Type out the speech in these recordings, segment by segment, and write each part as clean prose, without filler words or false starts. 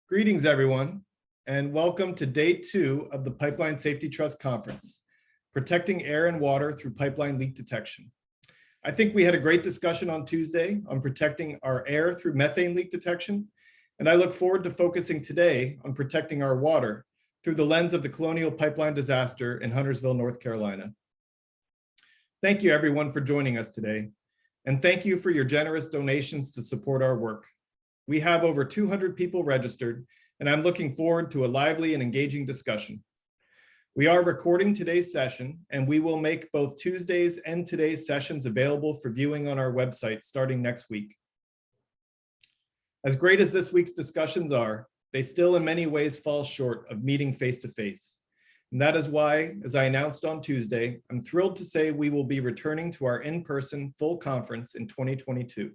Greetings, everyone, and welcome to day 2 of the Pipeline Safety Trust Conference, Protecting Air and Water Through Pipeline Leak Detection. I think we had a great discussion on Tuesday on protecting our air through methane leak detection, and I look forward to focusing today on protecting our water through the lens of the Colonial Pipeline disaster in Huntersville, North Carolina. Thank you, everyone, for joining us today, and thank you for your generous donations to support our work. We have over 200 people registered, and I'm looking forward to a lively and engaging discussion. We are recording today's session, and we will make both Tuesday's and today's sessions available for viewing on our website starting next week. As great as this week's discussions are, they still in many ways fall short of meeting face-to-face. And that is why, as I announced on Tuesday, I'm thrilled to say we will be returning to our in-person full conference in 2022.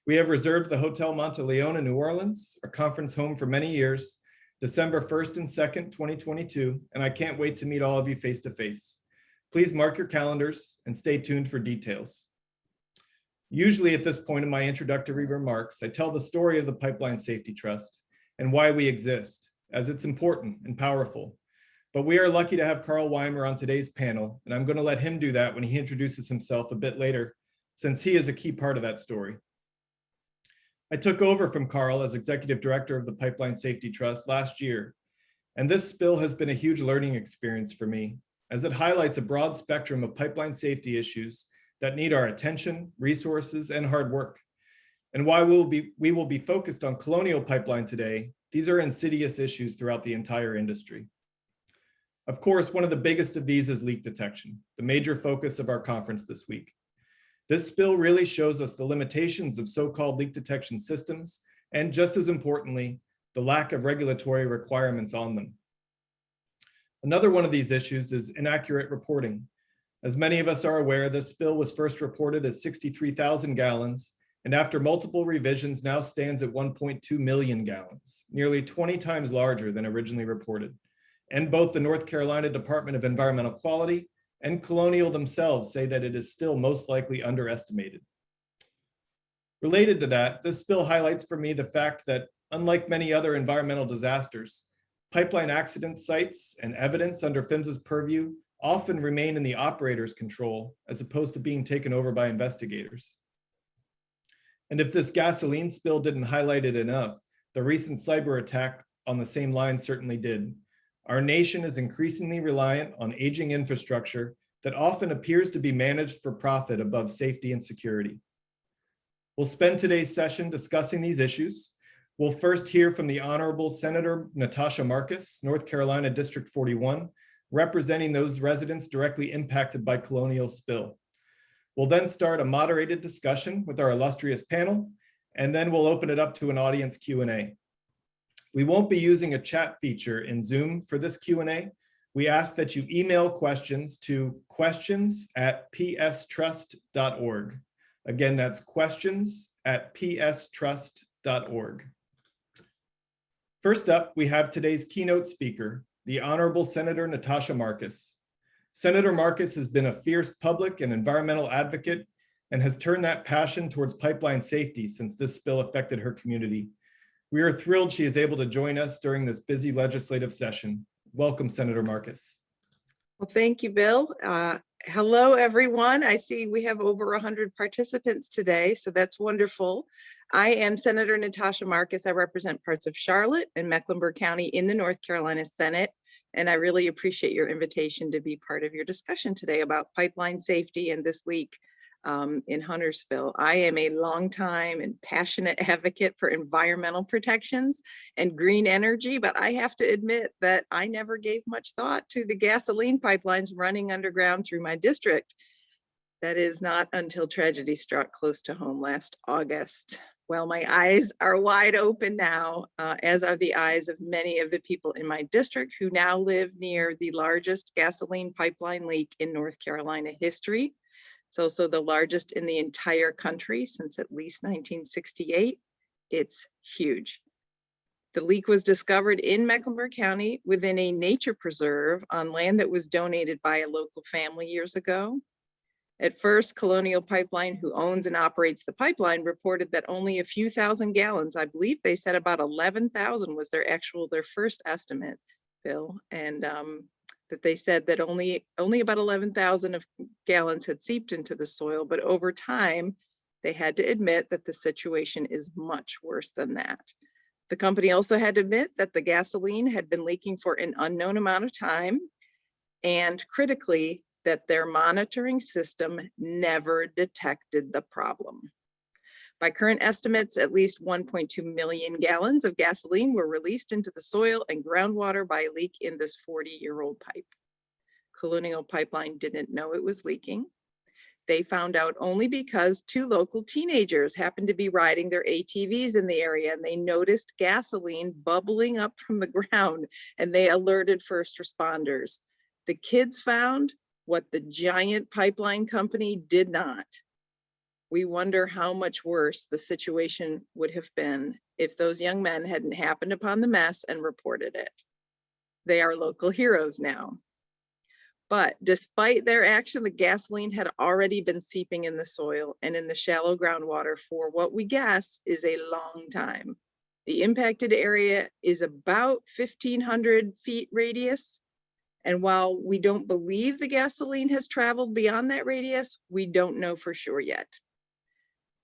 We have reserved the Hotel Monteleone in New Orleans, our conference home for many years, December 1st and 2nd, 2022, and I can't wait to meet all of you face to face. Please mark your calendars and stay tuned for details. Usually at this point in my introductory remarks, I tell the story of the Pipeline Safety Trust and why we exist, as it's important and powerful. But we are lucky to have Carl Weimer on today's panel, and I'm going to let him do that when he introduces himself a bit later, since he is a key part of that story. I took over from Carl as Executive Director of the Pipeline Safety Trust last year, and this spill has been a huge learning experience for me, as it highlights a broad spectrum of pipeline safety issues that need our attention, resources, and hard work. And while we will be focused on Colonial Pipeline today, these are insidious issues throughout the entire industry. Of course, one of the biggest of these is leak detection, the major focus of our conference this week. This spill really shows us the limitations of so-called leak detection systems, and just as importantly, the lack of regulatory requirements on them. Another one of these issues is inaccurate reporting. As many of us are aware, this spill was first reported as 63,000 gallons, and after multiple revisions now stands at 1.2 million gallons, nearly 20 times larger than originally reported. And both the North Carolina Department of Environmental Quality and Colonial themselves say that it is still most likely underestimated. Related to that, this spill highlights for me the fact that, unlike many other environmental disasters, pipeline accident sites and evidence under PHMSA's purview often remain in the operator's control as opposed to being taken over by investigators. And if this gasoline spill didn't highlight it enough, the recent cyber attack on the same line certainly did. Our nation is increasingly reliant on aging infrastructure that often appears to be managed for profit above safety and security. We'll spend today's session discussing these issues. We'll first hear from the Honorable Senator Natasha Marcus, North Carolina District 41, representing those residents directly impacted by Colonial spill. We'll then start a moderated discussion with our illustrious panel, and then we'll open it up to an audience Q&A. We won't be using a chat feature in Zoom for this Q&A. We ask that you email questions to questions@pstrust.org. Again, that's questions@pstrust.org. First up, we have today's keynote speaker, the Honorable Senator Natasha Marcus. Senator Marcus has been a fierce public and environmental advocate and has turned that passion towards pipeline safety since this spill affected her community. We are thrilled she is able to join us during this busy legislative session. Welcome, Senator Marcus. Well, thank you, Bill. Hello, everyone. I see we have over 100 participants today, so that's wonderful. I am Senator Natasha Marcus. I represent parts of Charlotte and Mecklenburg County in the North Carolina Senate, and I really appreciate your invitation to be part of your discussion today about pipeline safety and this leak in Huntersville. I am a longtime and passionate advocate for environmental protections and green energy, but I have to admit that I never gave much thought to the gasoline pipelines running underground through my district. That is not until tragedy struck close to home last August. Well, my eyes are wide open now, as are the eyes of many of the people in my district who now live near the largest gasoline pipeline leak in North Carolina history. It's also the largest in the entire country since at least 1968. It's huge. The leak was discovered in Mecklenburg County within a nature preserve on land that was donated by a local family years ago. At first, Colonial Pipeline, who owns and operates the pipeline, reported that only a few thousand gallons, I believe they said about 11,000 was their first estimate, Bill, and that they said that only about 11,000 of gallons had seeped into the soil, but over time, they had to admit that the situation is much worse than that. The company also had to admit that the gasoline had been leaking for an unknown amount of time, and critically, that their monitoring system never detected the problem. By current estimates, at least 1.2 million gallons of gasoline were released into the soil and groundwater by a leak in this 40-year-old pipe. Colonial Pipeline didn't know it was leaking. They found out only because two local teenagers happened to be riding their ATVs in the area, and they noticed gasoline bubbling up from the ground, and they alerted first responders. The kids found what the giant pipeline company did not. We wonder how much worse the situation would have been if those young men hadn't happened upon the mess and reported it. They are local heroes now. But despite their action, the gasoline had already been seeping in the soil and in the shallow groundwater for what we guess is a long time. The impacted area is about 1,500 feet radius. And while we don't believe the gasoline has traveled beyond that radius, we don't know for sure yet.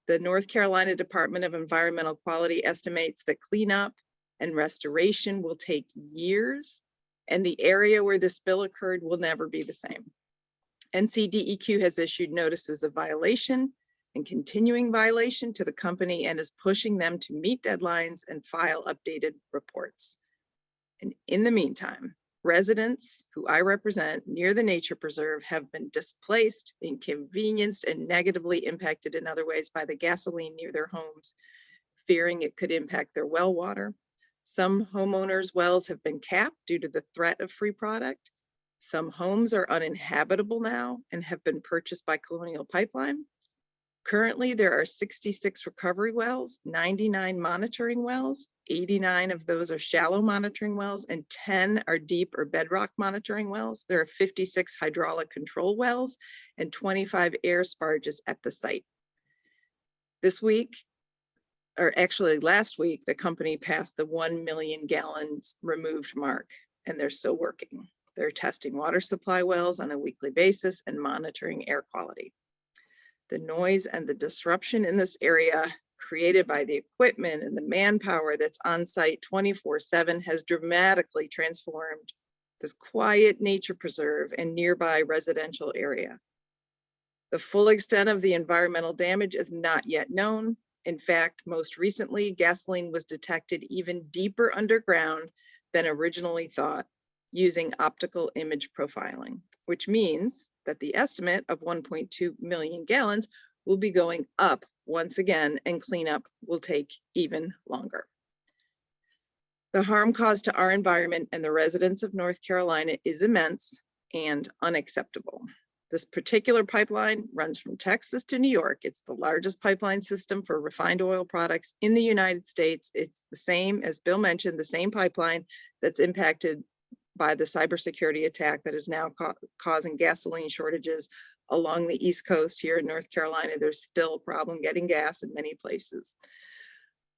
The North Carolina Department of Environmental Quality estimates that cleanup and restoration will take years, and the area where the spill occurred will never be the same. NCDEQ has issued notices of violation and continuing violation to the company and is pushing them to meet deadlines and file updated reports. And in the meantime, residents who I represent near the nature preserve have been displaced, inconvenienced, and negatively impacted in other ways by the gasoline near their homes, fearing it could impact their well water. Some homeowners' wells have been capped due to the threat of free product. Some homes are uninhabitable now and have been purchased by Colonial Pipeline. Currently, there are 66 recovery wells, 99 monitoring wells, 89 of those are shallow monitoring wells, and 10 are deep or bedrock monitoring wells. There are 56 hydraulic control wells and 25 air sparges at the site. This week, or actually last week, the company passed the 1 million gallons removed mark, and they're still working. They're testing water supply wells on a weekly basis and monitoring air quality. The noise and the disruption in this area created by the equipment and the manpower that's on site 24/7 has dramatically transformed this quiet nature preserve and nearby residential area. The full extent of the environmental damage is not yet known. In fact, most recently, gasoline was detected even deeper underground than originally thought using optical image profiling, which means that the estimate of 1.2 million gallons will be going up once again, and cleanup will take even longer. The harm caused to our environment and the residents of North Carolina is immense and unacceptable. This particular pipeline runs from Texas to New York. It's the largest pipeline system for refined oil products in the United States. It's the same, as Bill mentioned, the same pipeline that's impacted by the cybersecurity attack that is now causing gasoline shortages along the East Coast. Here in North Carolina, there's still a problem getting gas in many places.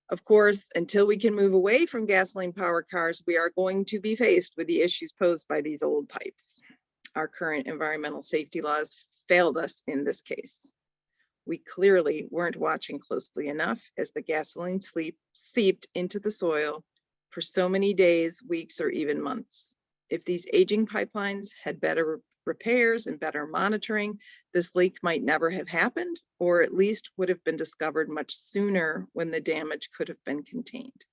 Of course, until we can move away from gasoline powered cars, we are going to be faced with the issues posed by these old pipes. Our current environmental safety laws failed us in this case. We clearly weren't watching closely enough as the gasoline seeped into the soil for so many days, weeks, or even months. If these aging pipelines had better repairs and better monitoring, this leak might never have happened, or at least would have been discovered much sooner when the damage could have been contained.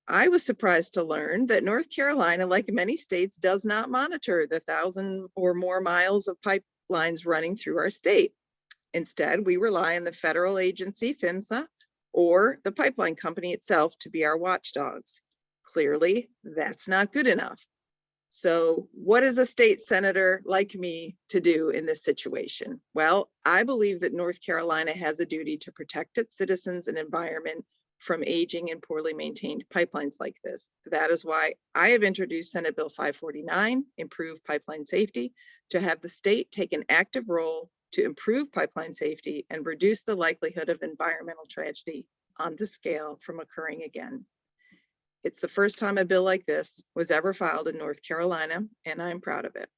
I was surprised to learn that North Carolina, like many states, does not monitor the 1,000 or more miles of pipelines running through our state. Instead, we rely on the federal agency, PHMSA, or the pipeline company itself to be our watchdogs. Clearly, that's not good enough. So what is a state senator like me to do in this situation? Well, I believe that North Carolina has a duty to protect its citizens and environment from aging and poorly maintained pipelines like this. That is why I have introduced Senate Bill 549, Improve Pipeline Safety, to have the state take an active role to improve pipeline safety and reduce the likelihood of environmental tragedy on this scale from occurring again. It's the first time a bill like this was ever filed in North Carolina, and I'm proud of it.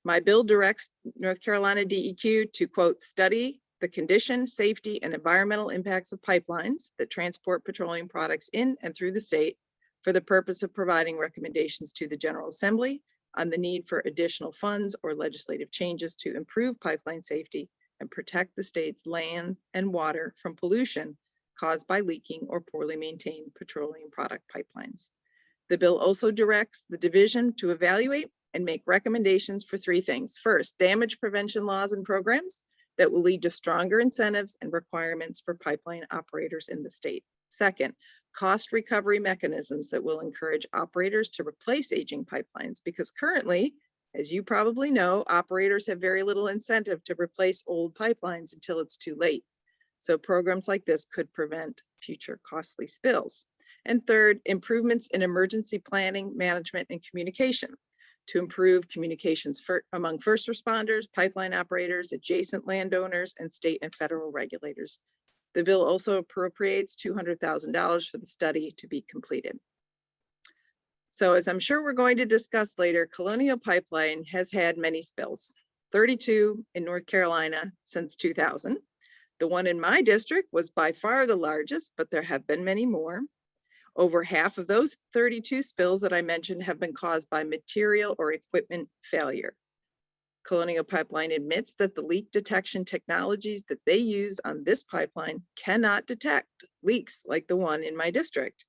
My bill directs North Carolina DEQ to, quote, study the condition, safety, and environmental impacts of pipelines that transport petroleum products in and through the state for the purpose of providing recommendations to the General Assembly on the need for additional funds or legislative changes to improve pipeline safety and protect the state's land and water from pollution caused by leaking or poorly maintained petroleum product pipelines. The bill also directs the division to evaluate and make recommendations for three things. First, damage prevention laws and programs that will lead to stronger incentives and requirements for pipeline operators in the state. Second, cost recovery mechanisms that will encourage operators to replace aging pipelines, because currently, as you probably know, operators have very little incentive to replace old pipelines until it's too late. So programs like this could prevent future costly spills. And third, improvements in emergency planning, management, and communication to improve communications among first responders, pipeline operators, adjacent landowners, and state and federal regulators. The bill also appropriates $200,000 for the study to be completed. So as I'm sure we're going to discuss later, Colonial Pipeline has had many spills, 32 in North Carolina since 2000. The one in my district was by far the largest, but there have been many more. Over half of those 32 spills that I mentioned have been caused by material or equipment failure. Colonial Pipeline admits that the leak detection technologies that they use on this pipeline cannot detect leaks like the one in my district.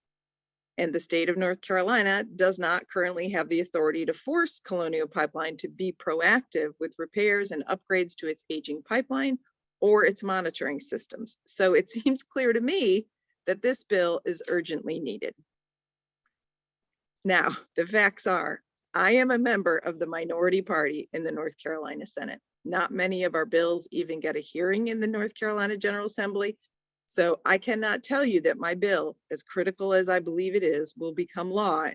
And the state of North Carolina does not currently have the authority to force Colonial Pipeline to be proactive with repairs and upgrades to its aging pipeline or its monitoring systems. So it seems clear to me that this bill is urgently needed. Now, the facts are, I am a member of the minority party in the North Carolina Senate. Not many of our bills even get a hearing in the North Carolina General Assembly. So I cannot tell you that my bill, as critical as I believe it is, will become law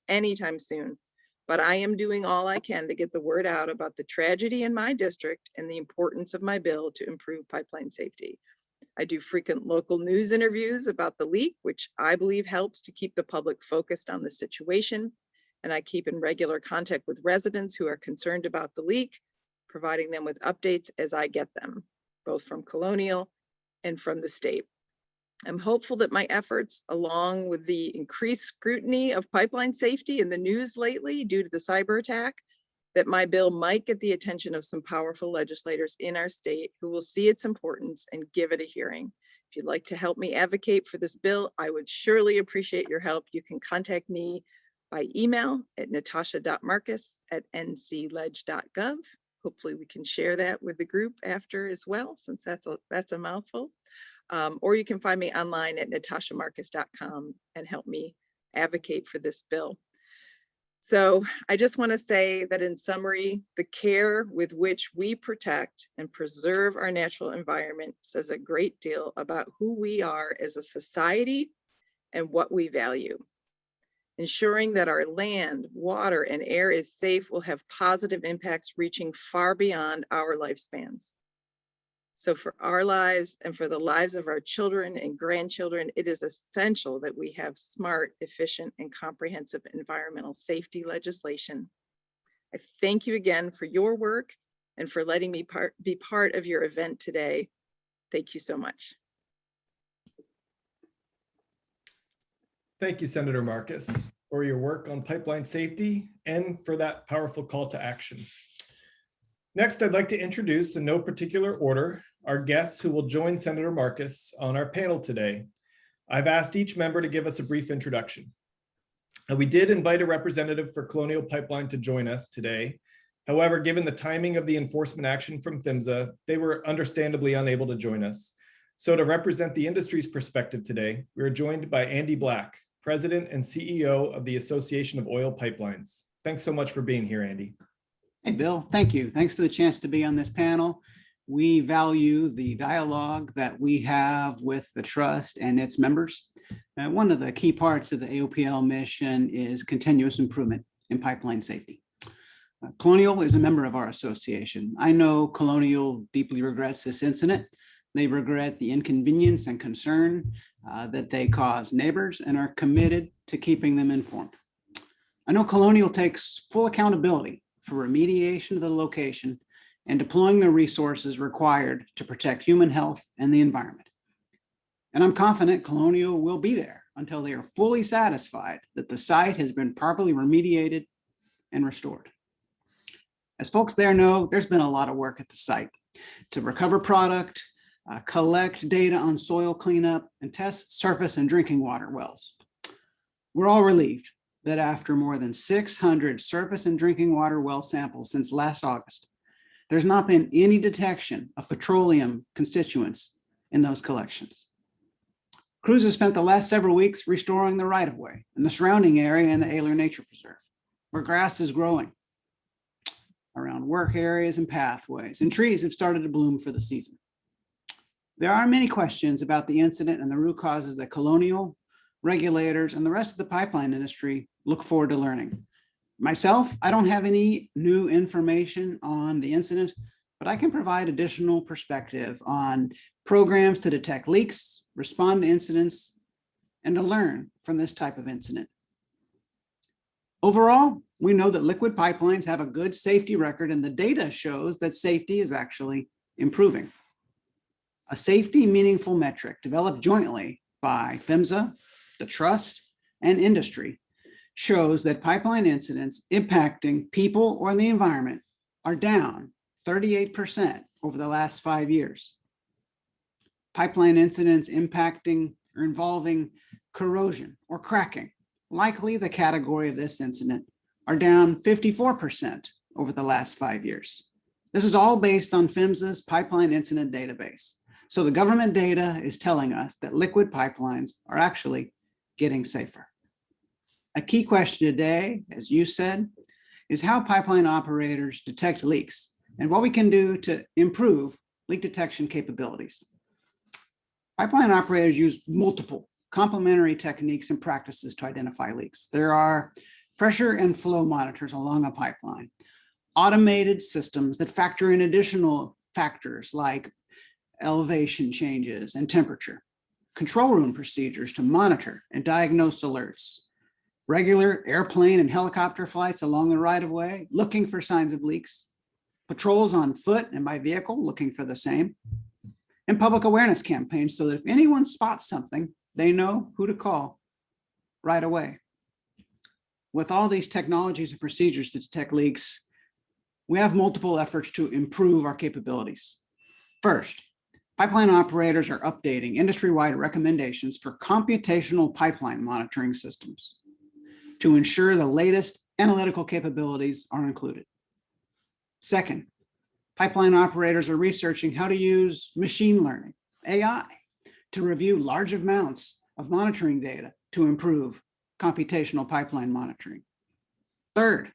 anytime soon. But I am doing all I can to get the word out about the tragedy in my district and the importance of my bill to improve pipeline safety. I do frequent local news interviews about the leak, which I believe helps to keep the public focused on the situation. And I keep in regular contact with residents who are concerned about the leak, providing them with updates as I get them, both from Colonial and from the state. I'm hopeful that my efforts, along with the increased scrutiny of pipeline safety in the news lately due to the cyber attack, that my bill might get the attention of some powerful legislators in our state who will see its importance and give it a hearing. If you'd like to help me advocate for this bill, I would surely appreciate your help. You can contact me by email at natasha.marcus@ncledge.gov. Hopefully we can share that with the group after as well, since that's a mouthful. Or you can find me online at natashamarcus.com and help me advocate for this bill. So I just want to say that in summary, the care with which we protect and preserve our natural environment says a great deal about who we are as a society and what we value. Ensuring that our land, water, and air is safe will have positive impacts reaching far beyond our lifespans. So for our lives and for the lives of our children and grandchildren, it is essential that we have smart, efficient, and comprehensive environmental safety legislation. I thank you again for your work and for letting me be part of your event today. Thank you so much. Thank you, Senator Marcus, for your work on pipeline safety and for that powerful call to action. Next, I'd like to introduce, in no particular order, our guests who will join Senator Marcus on our panel today. I've asked each member to give us a brief introduction. We did invite a representative for Colonial Pipeline to join us today. However, given the timing of the enforcement action from PHMSA, they were understandably unable to join us. So to represent the industry's perspective today, we are joined by Andy Black, President and CEO of the Association of Oil Pipelines. Thanks so much for being here, Andy. Hey, Bill, thank you. Thanks for the chance to be on this panel. We value the dialogue that we have with the trust and its members. One of the key parts of the AOPL mission is continuous improvement in pipeline safety. Colonial is a member of our association. I know Colonial deeply regrets this incident. They regret the inconvenience and concern that they cause neighbors and are committed to keeping them informed. I know Colonial takes full accountability for remediation of the location and deploying the resources required to protect human health and the environment. And I'm confident Colonial will be there until they are fully satisfied that the site has been properly remediated and restored. As folks there know, there's been a lot of work at the site to recover product, collect data on soil cleanup, and test surface and drinking water wells. We're all relieved that after more than 600 surface and drinking water well samples since last August, there's not been any detection of petroleum constituents in those collections. Crews have spent the last several weeks restoring the right-of-way and the surrounding area in the Ayler Nature Preserve, where grass is growing around work areas and pathways, and trees have started to bloom for the season. There are many questions about the incident and the root causes that Colonial, regulators, and the rest of the pipeline industry look forward to learning. Myself, I don't have any new information on the incident, but I can provide additional perspective on programs to detect leaks, respond to incidents, and to learn from this type of incident. Overall, we know that liquid pipelines have a good safety record, and the data shows that safety is actually improving. A safety meaningful metric developed jointly by PHMSA, the trust, and industry shows that pipeline incidents impacting people or the environment are down 38% over the last 5 years. Pipeline incidents impacting or involving corrosion or cracking, likely the category of this incident, are down 54% over the last 5 years. This is all based on PHMSA's pipeline incident database. So the government data is telling us that liquid pipelines are actually getting safer. A key question today, as you said, is how pipeline operators detect leaks and what we can do to improve leak detection capabilities. Pipeline operators use multiple complementary techniques and practices to identify leaks. There are pressure and flow monitors along a pipeline, automated systems that factor in additional factors like elevation changes and temperature, control room procedures to monitor and diagnose alerts, regular airplane and helicopter flights along the right-of-way looking for signs of leaks, patrols on foot and by vehicle looking for the same, and public awareness campaigns so that if anyone spots something, they know who to call right away. With all these technologies and procedures to detect leaks, we have multiple efforts to improve our capabilities. First, pipeline operators are updating industry-wide recommendations for computational pipeline monitoring systems to ensure the latest analytical capabilities are included. Second, pipeline operators are researching how to use machine learning, AI, to review large amounts of monitoring data to improve computational pipeline monitoring. Third,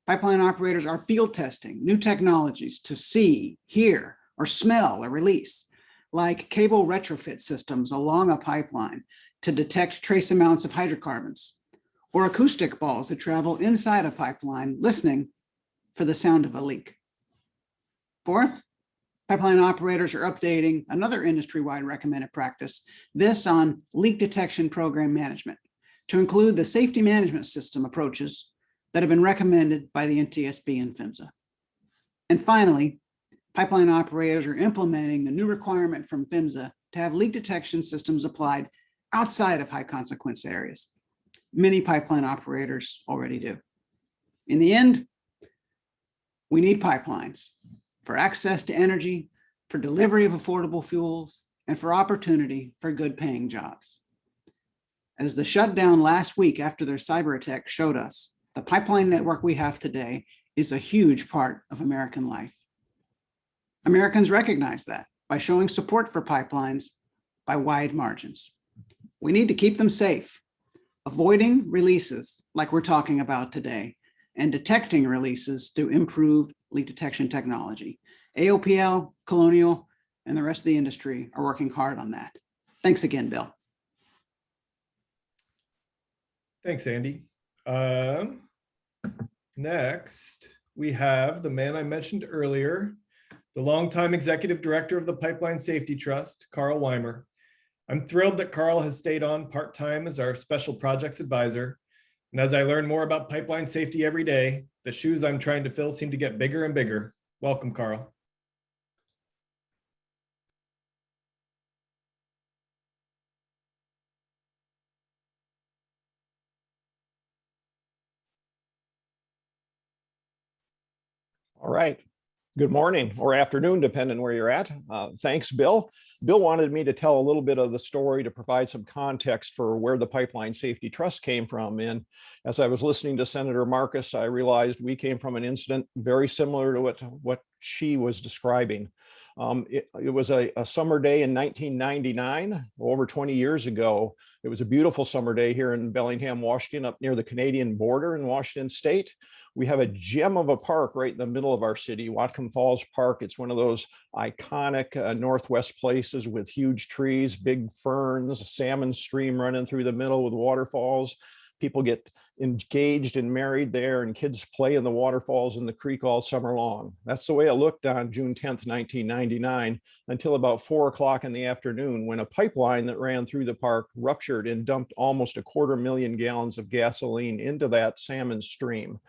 pipeline operators are field testing new technologies to see, hear, or smell a release, like cable retrofit systems along a pipeline to detect trace amounts of hydrocarbons, or acoustic balls that travel inside a pipeline listening for the sound of a leak. Fourth, pipeline operators are updating another industry-wide recommended practice, this on leak detection program management, to include the safety management system approaches that have been recommended by the NTSB and PHMSA. And finally, pipeline operators are implementing a new requirement from PHMSA to have leak detection systems applied outside of high consequence areas. Many pipeline operators already do. In the end, we need pipelines for access to energy, for delivery of affordable fuels, and for opportunity for good paying jobs. As the shutdown last week after their cyber attack showed us, the pipeline network we have today is a huge part of American life. Americans recognize that by showing support for pipelines by wide margins. We need to keep them safe, avoiding releases like we're talking about today, and detecting releases through improved leak detection technology. AOPL, Colonial, and the rest of the industry are working hard on that. Thanks again, Bill. Thanks, Andy. Next, we have the man I mentioned earlier, the longtime executive director of the Pipeline Safety Trust, Carl Weimer. I'm thrilled that Carl has stayed on part-time as our special projects advisor. And as I learn more about pipeline safety every day, the shoes I'm trying to fill seem to get bigger and bigger. Welcome, Carl. All right. Good morning or afternoon, depending where you're at. Thanks, Bill. Bill wanted me to tell a little bit of the story to provide some context for where the Pipeline Safety Trust came from. And as I was listening to Senator Marcus, I realized we came from an incident very similar to what she was describing. It was a summer day in 1999, over 20 years ago. It was a beautiful summer day here in Bellingham, Washington, up near the Canadian border in Washington State. We have a gem of a park right in the middle of our city, Whatcom Falls Park. It's one of those iconic Northwest places with huge trees, big ferns, a salmon stream running through the middle with waterfalls. People get engaged and married there, and kids play in the waterfalls in the creek all summer long. That's the way it looked on June 10th, 1999, until about 4 o'clock in the afternoon, when a pipeline that ran through the park ruptured and dumped almost 250,000 gallons of gasoline into that salmon stream.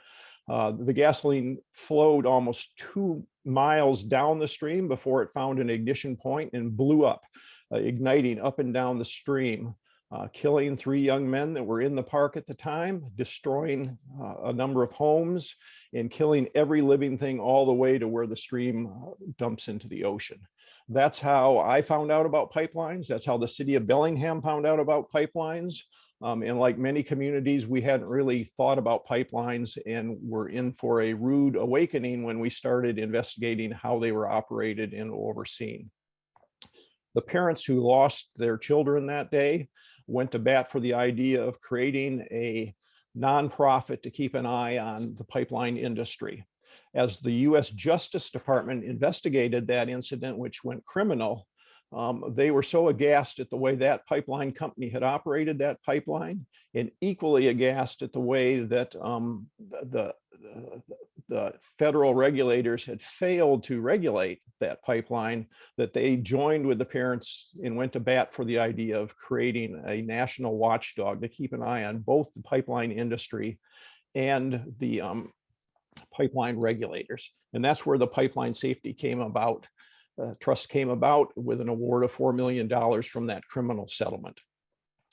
The gasoline flowed almost 2 miles down the stream before it found an ignition point and blew up, igniting up and down the stream, killing 3 young men that were in the park at the time, destroying a number of homes, and killing every living thing all the way to where the stream dumps into the ocean. That's how I found out about pipelines. That's how the city of Bellingham found out about pipelines. And like many communities, we hadn't really thought about pipelines, and were in for a rude awakening when we started investigating how they were operated and overseen. The parents who lost their children that day went to bat for the idea of creating a nonprofit to keep an eye on the pipeline industry. As the U.S. Justice Department investigated that incident, which went criminal, they were so aghast at the way that pipeline company had operated that pipeline, and equally aghast at the way that the federal regulators had failed to regulate that pipeline, that they joined with the parents and went to bat for the idea of creating a national watchdog to keep an eye on both the pipeline industry and the pipeline regulators. And that's where the pipeline safety came about. Trust came about with an award of $4 million from that criminal settlement.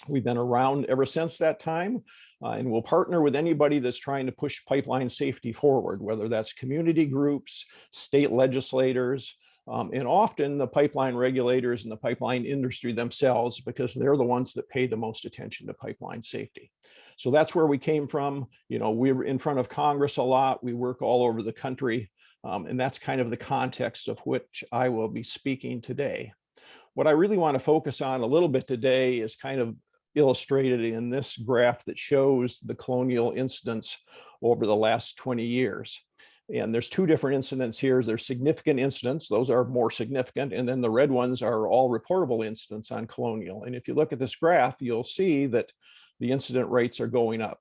We've been around ever since that time, and we'll partner with anybody that's trying to push pipeline safety forward, whether that's community groups, state legislators, and often the pipeline regulators and the pipeline industry themselves, because they're the ones that pay the most attention to pipeline safety. So that's where we came from. You know, we're in front of Congress a lot. We work all over the country. And that's kind of the context of which I will be speaking today. What I really want to focus on a little bit today is kind of illustrated in this graph that shows the colonial incidents over the last 20 years. And there's 2 different incidents here. There's significant incidents. Those are more significant. And then the red ones are all reportable incidents on colonial. And if you look at this graph, you'll see that the incident rates are going up.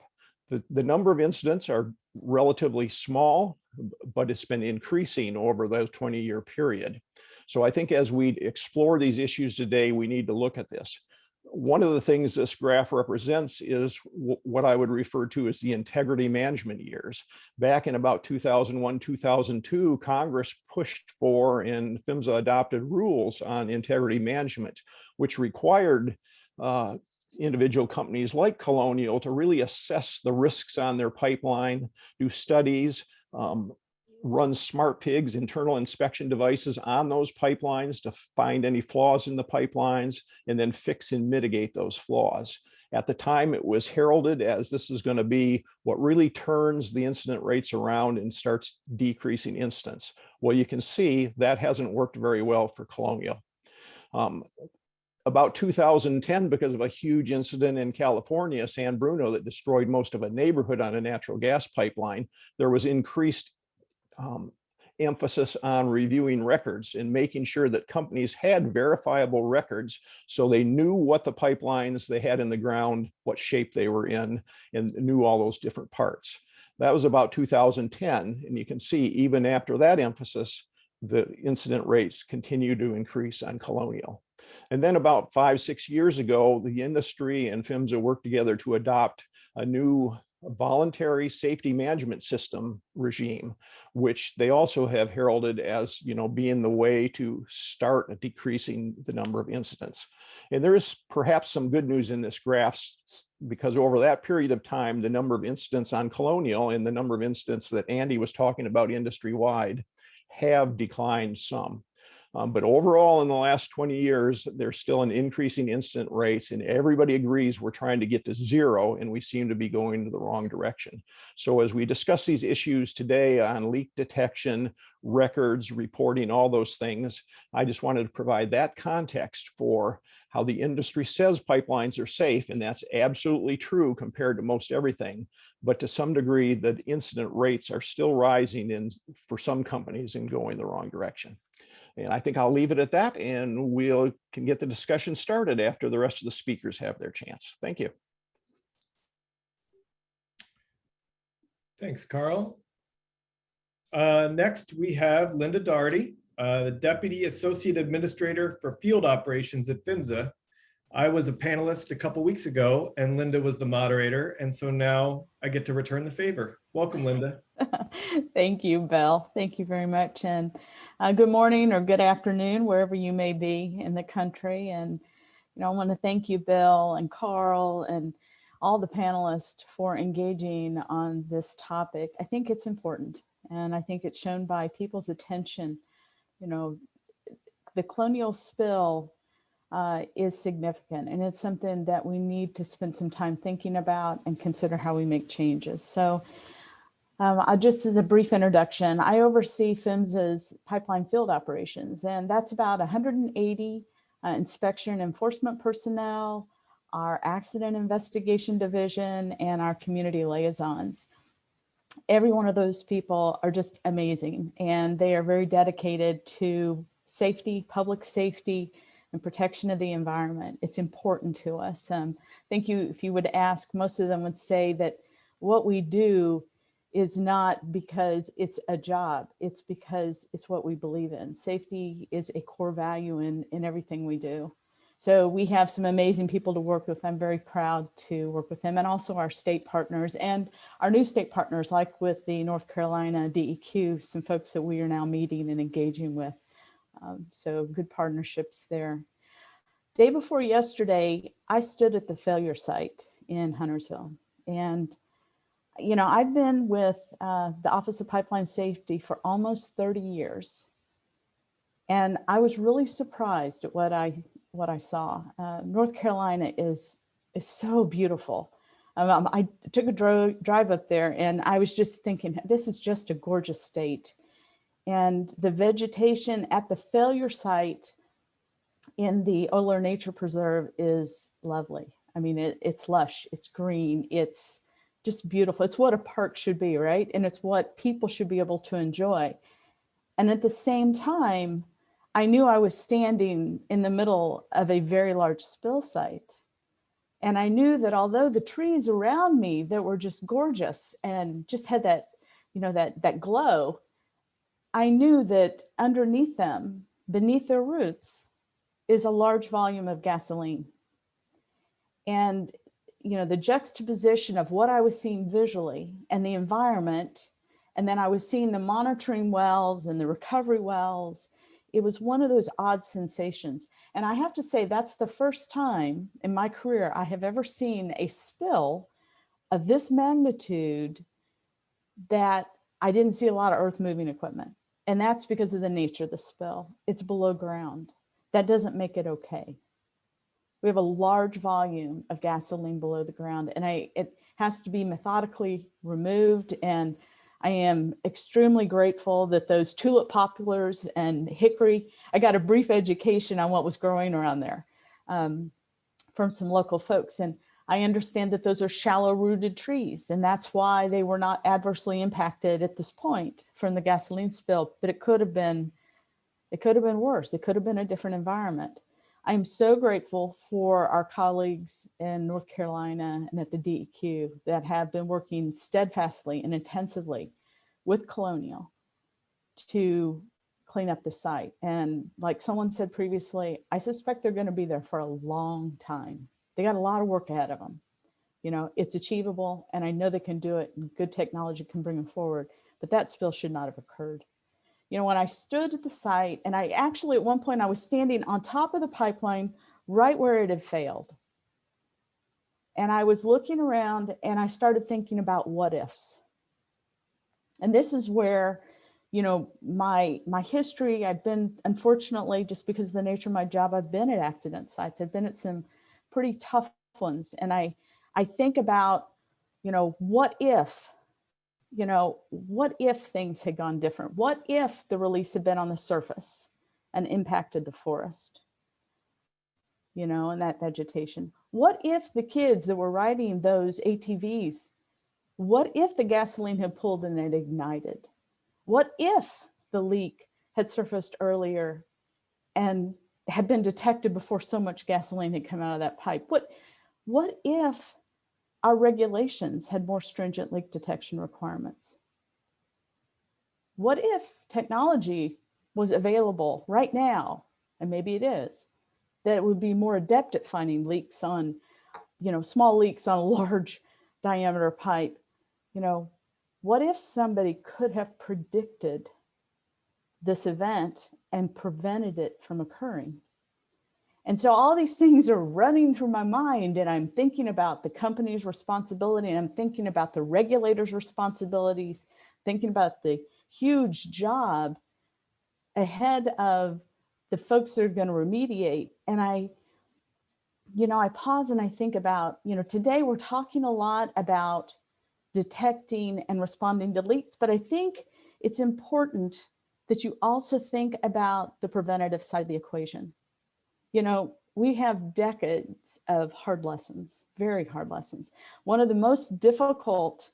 The number of incidents are relatively small, but it's been increasing over the 20-year period. So I think as we explore these issues today, we need to look at this. One of the things this graph represents is what I would refer to as the integrity management years. Back in about 2001, 2002, Congress pushed for and PHMSA adopted rules on integrity management, which required individual companies like Colonial to really assess the risks on their pipeline, do studies, run smart pigs, internal inspection devices on those pipelines to find any flaws in the pipelines, and then fix and mitigate those flaws. At the time, it was heralded as this is going to be what really turns the incident rates around and starts decreasing incidents. Well, you can see that hasn't worked very well for Colonial. About 2010, because of a huge incident in California, San Bruno, that destroyed most of a neighborhood on a natural gas pipeline, there was increased emphasis on reviewing records and making sure that companies had verifiable records so they knew what the pipelines they had in the ground, what shape they were in, and knew all those different parts. That was about 2010. And you can see even after that emphasis, the incident rates continue to increase on Colonial. And then about 5-6 years ago, the industry and PHMSA worked together to adopt a new voluntary safety management system regime, which they also have heralded as, being the way to start decreasing the number of incidents. And there is perhaps some good news in this graph, because over that period of time, the number of incidents on Colonial and the number of incidents that Andy was talking about industry-wide have declined some. But overall, in the last 20 years, there's still an increasing incident rates, and everybody agrees we're trying to get to zero, and we seem to be going to the wrong direction. So as we discuss these issues today on leak detection, records, reporting, all those things, I just wanted to provide that context for how the industry says pipelines are safe, and that's absolutely true compared to most everything. But to some degree, the incident rates are still rising for some companies and going the wrong direction. And I think I'll leave it at that, and we can get the discussion started after the rest of the speakers have their chance. Thank you. Thanks, Carl. Next, we have Linda Daugherty, the Deputy Associate Administrator for Field Operations at PHMSA. I was a panelist a couple weeks ago, and Linda was the moderator, and so now I get to return the favor. Welcome, Linda. Thank you, Bill. Thank you very much. And good morning or good afternoon, wherever you may be in the country. And, I want to thank you, Bill and Carl and all the panelists for engaging on this topic. I think it's important, and I think it's shown by people's attention. The Colonial spill is significant, and it's something that we need to spend some time thinking about and consider how we make changes. So just as a brief introduction, I oversee PHMSA's pipeline field operations, and that's about 180 inspection and enforcement personnel, our accident investigation division, and our community liaisons. Every one of those people are just amazing, and they are very dedicated to safety, public safety, and protection of the environment. It's important to us. Thank you. If you would ask, most of them would say that what we do is not because it's a job, it's because it's what we believe in. Safety is a core value in everything we do. So we have some amazing people to work with. I'm very proud to work with them, and also our state partners and our new state partners, like with the North Carolina DEQ, some folks that we are now meeting and engaging with. So good partnerships there. Day before yesterday, I stood at the failure site in Huntersville, and I've been with the Office of Pipeline Safety for almost 30 years. And I was really surprised at what I saw. North Carolina is so beautiful. I took a drive up there, and I was just thinking, this is just a gorgeous state. And the vegetation at the failure site in the Oler Nature Preserve is lovely. I mean, it's lush, it's green, it's just beautiful. It's what a park should be, right? And it's what people should be able to enjoy. And at the same time, I knew I was standing in the middle of a very large spill site. And I knew that although the trees around me that were just gorgeous and just had that, that glow, I knew that underneath them, beneath their roots, is a large volume of gasoline. And the juxtaposition of what I was seeing visually and the environment, and then I was seeing the monitoring wells and the recovery wells, it was one of those odd sensations. And I have to say, that's the first time in my career I have ever seen a spill of this magnitude that I didn't see a lot of earth moving equipment. And that's because of the nature of the spill. It's below ground. That doesn't make it okay. We have a large volume of gasoline below the ground, and it has to be methodically removed. And I am extremely grateful that those tulip poplars and hickory, I got a brief education on what was growing around there from some local folks. And I understand that those are shallow rooted trees, and that's why they were not adversely impacted at this point from the gasoline spill, but it could have been worse. It could have been a different environment. I'm so grateful for our colleagues in North Carolina and at the DEQ that have been working steadfastly and intensively with Colonial to clean up the site. And like someone said previously, I suspect they're going to be there for a long time. They got a lot of work ahead of them. You know, it's achievable, and I know they can do it, and good technology can bring them forward, but that spill should not have occurred. You know, when I stood at the site, and I actually, at one point, I was standing on top of the pipeline right where it had failed. And I was looking around and I started thinking about what ifs. And this is where, you know, my history, I've been, unfortunately, just because of the nature of my job, I've been at accident sites. I've been at some pretty tough ones. And I think about, you know, what if things had gone different? What if the release had been on the surface and impacted the forest, you know, and that vegetation? What if the kids that were riding those ATVs, what if the gasoline had pulled and it ignited? What if the leak had surfaced earlier and had been detected before so much gasoline had come out of that pipe? What if our regulations had more stringent leak detection requirements? What if technology was available right now, and maybe it is, that it would be more adept at finding leaks on, you know, small leaks on a large diameter pipe? You know, what if somebody could have predicted this event and prevented it from occurring? And so all these things are running through my mind, and I'm thinking about the company's responsibility, and I'm thinking about the regulators' responsibilities, thinking about the huge job ahead of the folks that are going to remediate. And I pause and I think about, you know, today we're talking a lot about detecting and responding to leaks, but I think it's important that you also think about the preventative side of the equation. You know, we have decades of hard lessons, very hard lessons. One of the most difficult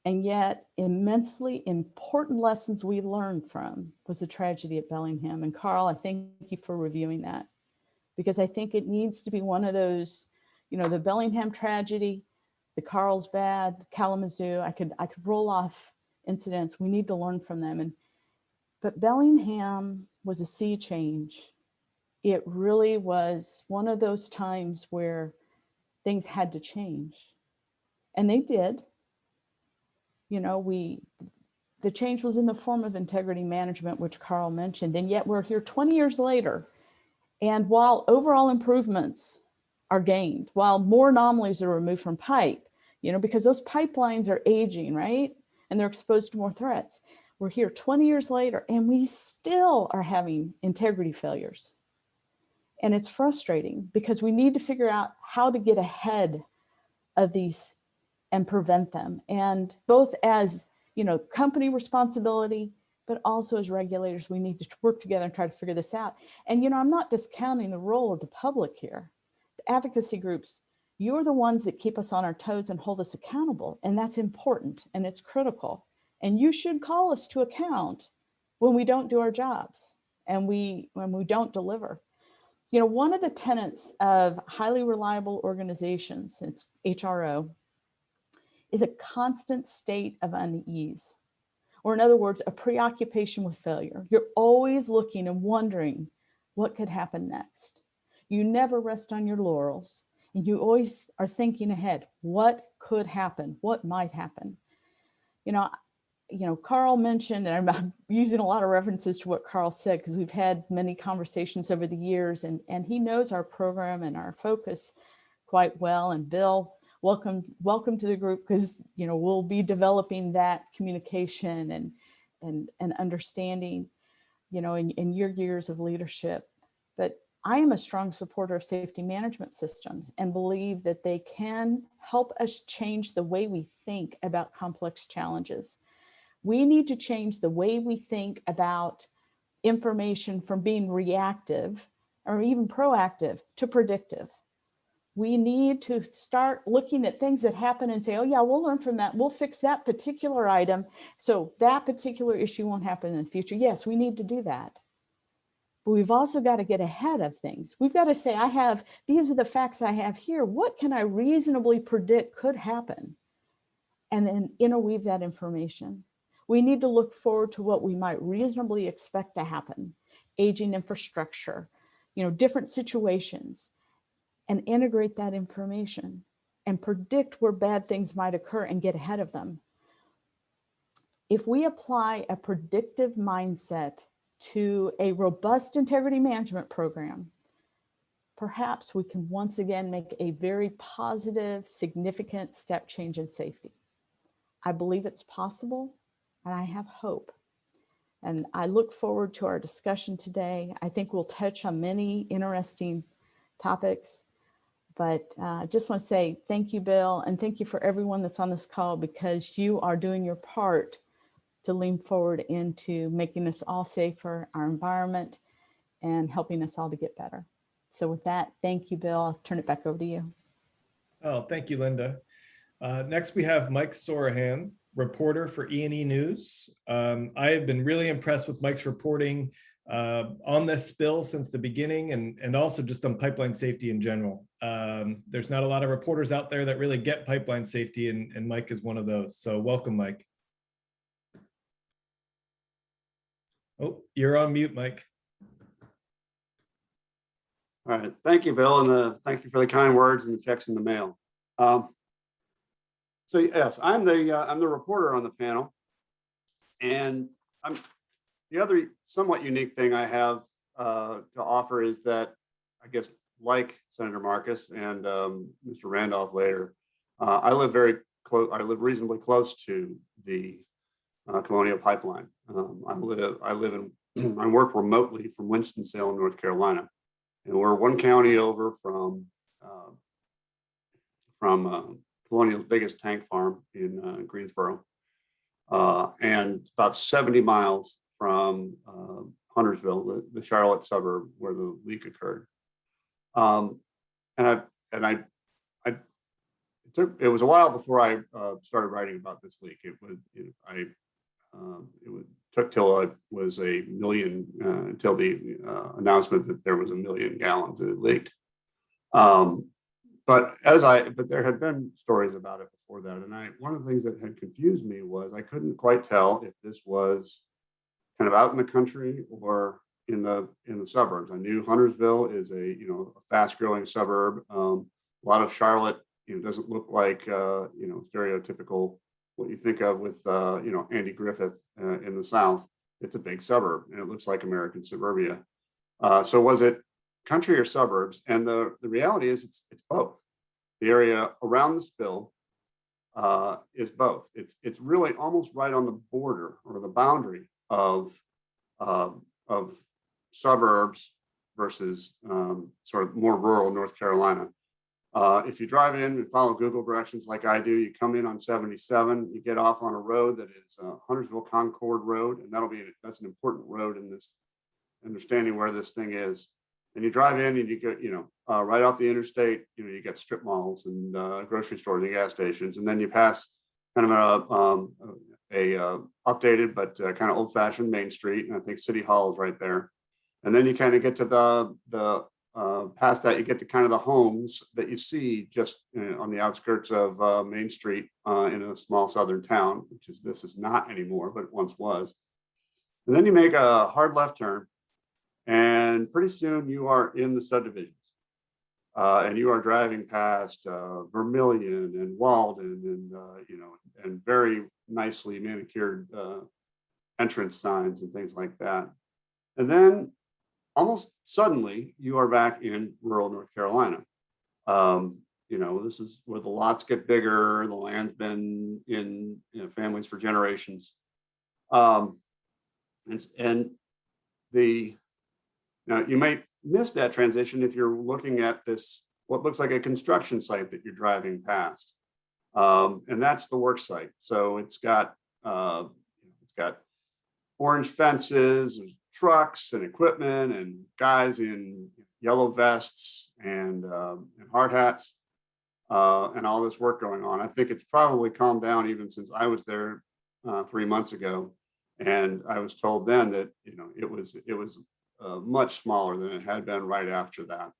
and yet immensely important lessons we learned from was the tragedy at Bellingham. And Carl, I thank you for reviewing that, because I think it needs to be one of those, you know, the Bellingham tragedy, the Carlsbad, Kalamazoo, I could roll off incidents. We need to learn from them. But Bellingham was a sea change. It really was one of those times where things had to change. And they did. You know, the change was in the form of integrity management, which Carl mentioned, and yet we're here 20 years later. And while overall improvements are gained, while more anomalies are removed from pipe, you know, because those pipelines are aging, right? And they're exposed to more threats. We're here 20 years later, and we still are having integrity failures. And it's frustrating because we need to figure out how to get ahead of these and prevent them. And both as, you know, company responsibility, but also as regulators, we need to work together and try to figure this out. And, you know, I'm not discounting the role of the public here. The advocacy groups, you're the ones that keep us on our toes and hold us accountable. And that's important and it's critical. And you should call us to account when we don't do our jobs and when we don't deliver. You know, one of the tenets of highly reliable organizations, it's HRO, is a constant state of unease. Or in other words, a preoccupation with failure. You're always looking and wondering what could happen next. You never rest on your laurels, and you always are thinking ahead. What could happen? What might happen? You know, Carl mentioned, and I'm using a lot of references to what Carl said because we've had many conversations over the years, and he knows our program and our focus quite well. And Bill, welcome to the group, because, you know, we'll be developing that communication and understanding, you know, in your years of leadership. But I am a strong supporter of safety management systems and believe that they can help us change the way we think about complex challenges. We need to change the way we think about information from being reactive or even proactive to predictive. We need to start looking at things that happen and say, oh yeah, we'll learn from that. We'll fix that particular item so that particular issue won't happen in the future. Yes, we need to do that. But we've also got to get ahead of things. We've got to say, these are the facts I have here. What can I reasonably predict could happen? And then interweave that information. We need to look forward to what we might reasonably expect to happen. Aging infrastructure, different situations, and integrate that information and predict where bad things might occur and get ahead of them. If we apply a predictive mindset to a robust integrity management program, perhaps we can once again make a very positive, significant step change in safety. I believe it's possible, and I have hope. And I look forward to our discussion today. I think we'll touch on many interesting topics, but I just want to say thank you, Bill, and thank you for everyone that's on this call, because you are doing your part to lean forward into making us all safer, our environment, and helping us all to get better. So with that, thank you, Bill. I'll turn it back over to you. Oh, thank you, Linda. Next, we have Mike Sorahan, reporter for E&E News. I have been really impressed with Mike's reporting on this spill since the beginning, and also just on pipeline safety in general. There's not a lot of reporters out there that really get pipeline safety, and Mike is one of those. So welcome, Mike. Oh, you're on mute, Mike. All right, thank you, Bill, and thank you for the kind words and the checks in the mail. So yes, I'm the reporter on the panel, and the other somewhat unique thing I have to offer is that, I guess, like Senator Marcus and Mr. Randolph later, I live very close. I live reasonably close to the Colonial Pipeline. I work remotely from Winston-Salem, North Carolina, and we're one county over from Colonial's biggest tank farm in Greensboro, and about 70 miles from Huntersville, the Charlotte suburb where the leak occurred. It was a while before I started writing about this leak. It took till it was a million, until the announcement that there was 1 million gallons that it leaked. But there had been stories about it before that, and one of the things that had confused me was I couldn't quite tell if this was kind of out in the country or in the suburbs. I knew Huntersville is a fast-growing suburb. A lot of Charlotte, doesn't look like stereotypical what you think of with Andy Griffith in the South. It's a big suburb, and it looks like American suburbia. So was it country or suburbs? And the reality is it's both. The area around the spill is both. It's really almost right on the border or the boundary of suburbs versus sort of more rural North Carolina. If you drive in and follow Google directions like I do, you come in on 77, you get off on a road that is Huntersville Concord Road, and that's an important road in this understanding where this thing is. And you drive in and you go, right off the interstate, you get strip malls and grocery stores and gas stations, and then you pass kind of a updated but kind of old-fashioned Main Street, and I think City Hall is right there. And then you kind of get to the past that, you get to kind of the homes that you see just on the outskirts of Main Street in a small southern town, this is not anymore, but it once was. And then you make a hard left turn, and pretty soon you are in the subdivisions, and you are driving past Vermilion and Walden and very nicely manicured entrance signs and things like that. And then almost suddenly you are back in rural North Carolina. This is where the lots get bigger, the land's been in families for generations. Now you might miss that transition if you're looking at this, what looks like a construction site that you're driving past. And that's the work site. So it's got orange fences, there's trucks and equipment and guys in yellow vests and hard hats and all this work going on. I think it's probably calmed down even since I was there 3 months ago. And I was told then that, you know, it was much smaller than it had been right after that.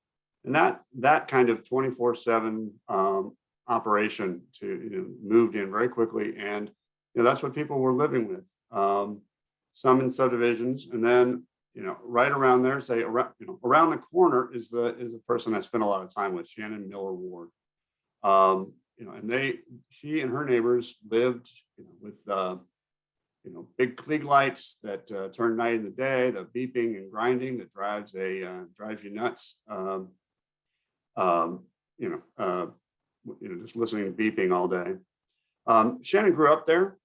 And that kind of 24/7 operation to, you know, moved in very quickly. And, you know, that's what people were living with. Some in subdivisions, and then, you know, right around there, say around, you know, around the corner is the person I spent a lot of time with, Shannon Miller Ward. You know, and she and her neighbors lived, you know, with you know, big Klieg lights that turn night and the day, the beeping and grinding that drives you nuts. You know, just listening to beeping all day. Shannon grew up there.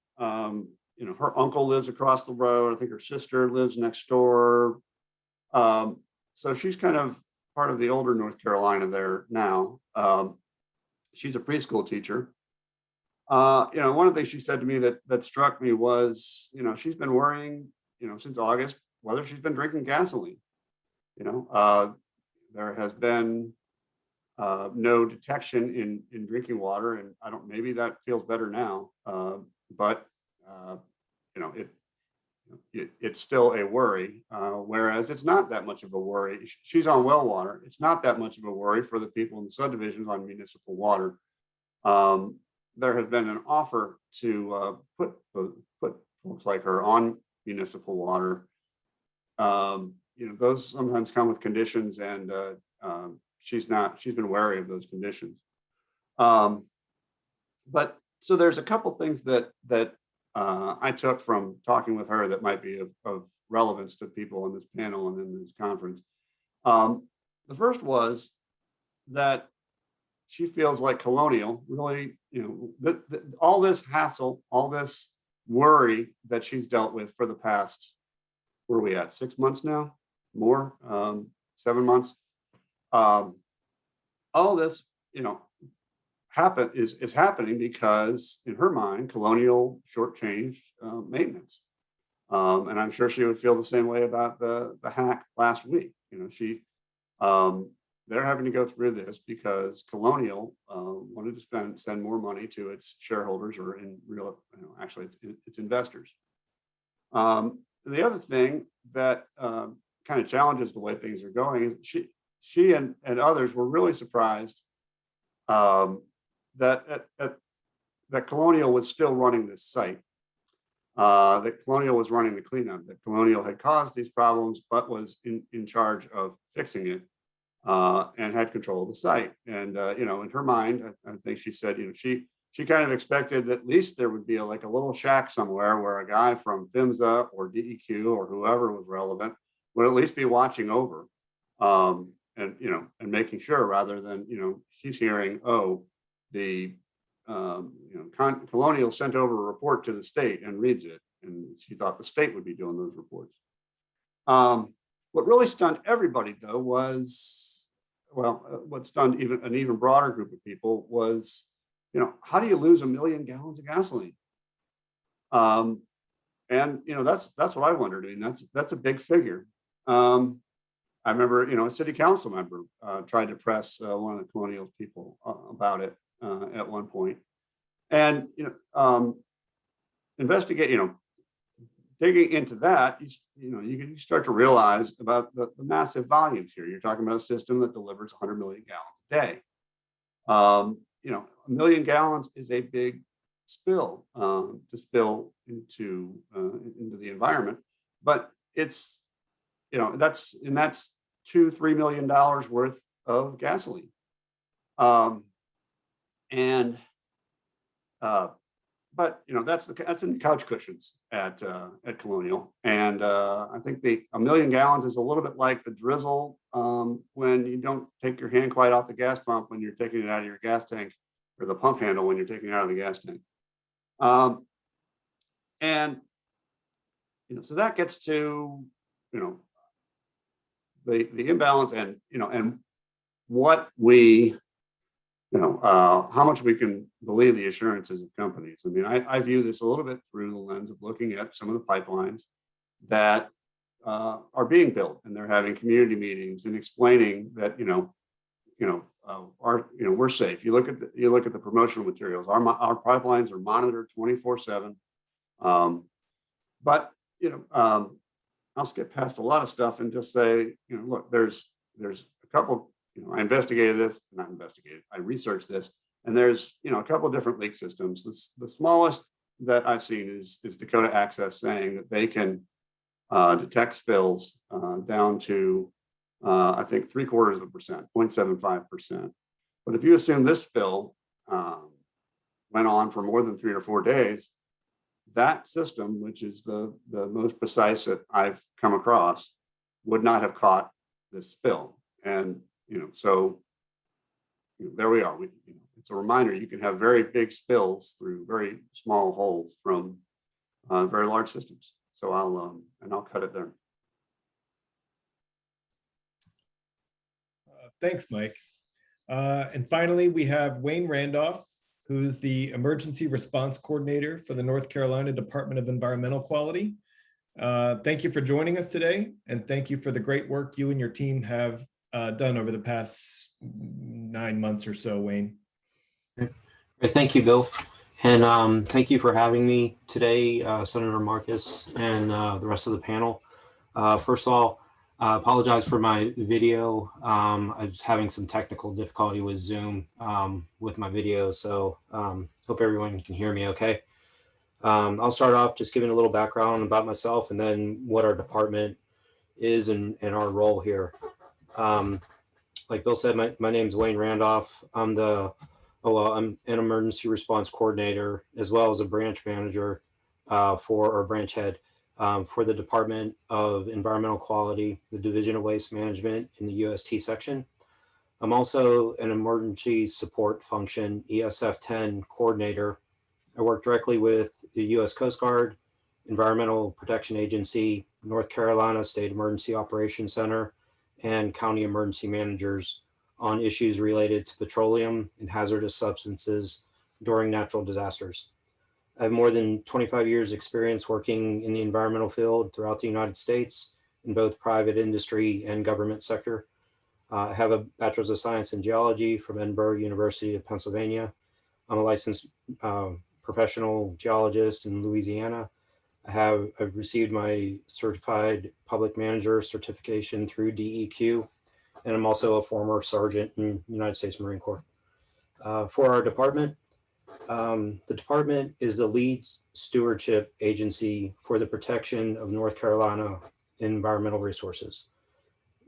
You know, her uncle lives across the road. I think her sister lives next door. So she's kind of part of the older North Carolina there now. She's a preschool teacher. You know, one of the things she said to me that struck me was, you know, she's been worrying, you know, since August, whether she's been drinking gasoline. You know, there has been no detection in drinking water, and maybe that feels better now. But you know, it's still a worry, whereas it's not that much of a worry. She's on well water. It's not that much of a worry for the people in the subdivisions on municipal water. There has been an offer to put folks like her on municipal water. You know, those sometimes come with conditions, and she's been wary of those conditions. But so there's a couple things that I took from talking with her that might be of relevance to people in this panel and in this conference. The first was that she feels like Colonial really, you know, all this hassle, all this worry that she's dealt with for the past, where are we at, 6 months now? More, 7 months. All this, you know, is happening because in her mind, Colonial shortchanged maintenance. And I'm sure she would feel the same way about the hack last week. You know, they're having to go through this because Colonial wanted to send more money to its shareholders, or in real, you know, actually its investors. The other thing that kind of challenges the way things are going is she and others were really surprised that Colonial was still running this site. That Colonial was running the cleanup, that Colonial had caused these problems, but was in charge of fixing it, and had control of the site. And, you know, in her mind, I think she said, you know, she kind of expected that at least there would be like a little shack somewhere where a guy from PHMSA or DEQ or whoever was relevant would at least be watching over, and, you know, and making sure, rather than, you know, she's hearing, oh, the you know, Colonial sent over a report to the state and reads it, and she thought the state would be doing those reports. What really stunned everybody, though, was, well, what stunned an even broader group of people was, you know, how do you lose 1 million gallons of gasoline? And, you know, that's what I wondered. I mean, that's a big figure. I remember, you know, a city council member tried to press one of the Colonial's people about it at one point. And, you know, investigate, you know, digging into that, you know, you start to realize about the massive volumes here. You're talking about a system that delivers 100 million gallons a day. You know, 1 million gallons is a big spill to spill into the environment, but it's, you know, that's $2-3 million worth of gasoline. But, you know, that's in the couch cushions at Colonial. And I think 1 million gallons is a little bit like the drizzle when you don't take your hand quite off the gas pump when you're taking it out of your gas tank, or the pump handle when you're taking it out of the gas tank. And, you know, so that gets to, you know, the imbalance, and, you know, and what we, you know, how much we can believe the assurances of companies. I mean, I view this a little bit through the lens of looking at some of the pipelines that are being built, and they're having community meetings and explaining that we're safe. You look at the promotional materials. Our pipelines are monitored 24/7. But I'll skip past a lot of stuff and just say, look, there's a couple. I investigated this, not investigated. I researched this, and there's a couple of different leak systems. The smallest that I've seen is Dakota Access saying that they can detect spills down to I think 0.75%, 0.75%. But if you assume this spill went on for more than 3 or 4 days, that system, which is the most precise that I've come across, would not have caught this spill. And so there we are. It's a reminder you can have very big spills through very small holes from very large systems. So I'll cut it there. Thanks, Mike. And finally, we have Wayne Randolph, who's the Emergency Response Coordinator for the North Carolina Department of Environmental Quality. Thank you for joining us today, and thank you for the great work you and your team have done over the past 9 months or so, Wayne. Thank you, Bill. And thank you for having me today, Senator Marcus and the rest of the panel. First of all, I apologize for my video. I was having some technical difficulty with Zoom with my video, so hope everyone can hear me okay. I'll start off just giving a little background about myself and then what our department is and our role here. Like Bill said, my name is Wayne Randolph. I'm an emergency response coordinator as well as a branch manager for our branch head for the Department of Environmental Quality, the Division of Waste Management in the UST section. I'm also an emergency support function ESF 10 coordinator. I work directly with the U.S. Coast Guard, Environmental Protection Agency, North Carolina State Emergency Operations Center, and county emergency managers on issues related to petroleum and hazardous substances during natural disasters. I have more than 25 years experience working in the environmental field throughout the United States in both private industry and government sector. I have a Bachelor's of Science in Geology from Edinburgh University of Pennsylvania. I'm a licensed professional geologist in Louisiana. I've received my Certified Public Manager certification through DEQ, and I'm also a former sergeant in the United States Marine Corps. For our department, the department is the lead stewardship agency for the protection of North Carolina environmental resources.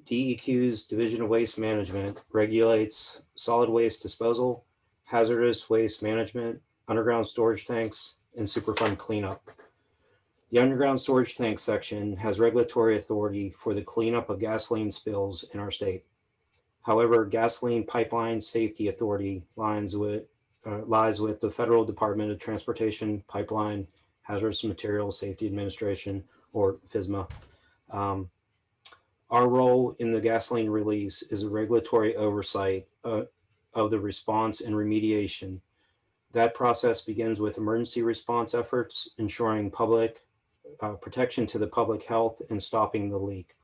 DEQ's Division of Waste Management regulates solid waste disposal, hazardous waste management, underground storage tanks, and Superfund cleanup. The underground storage tank section has regulatory authority for the cleanup of gasoline spills in our state. However, Gasoline Pipeline Safety Authority lies with the Federal Department of Transportation Pipeline Hazardous Materials Safety Administration, or FSMA. Our role in the gasoline release is a regulatory oversight of the response and remediation. That process begins with emergency response efforts, ensuring public protection to the public health and stopping the leak,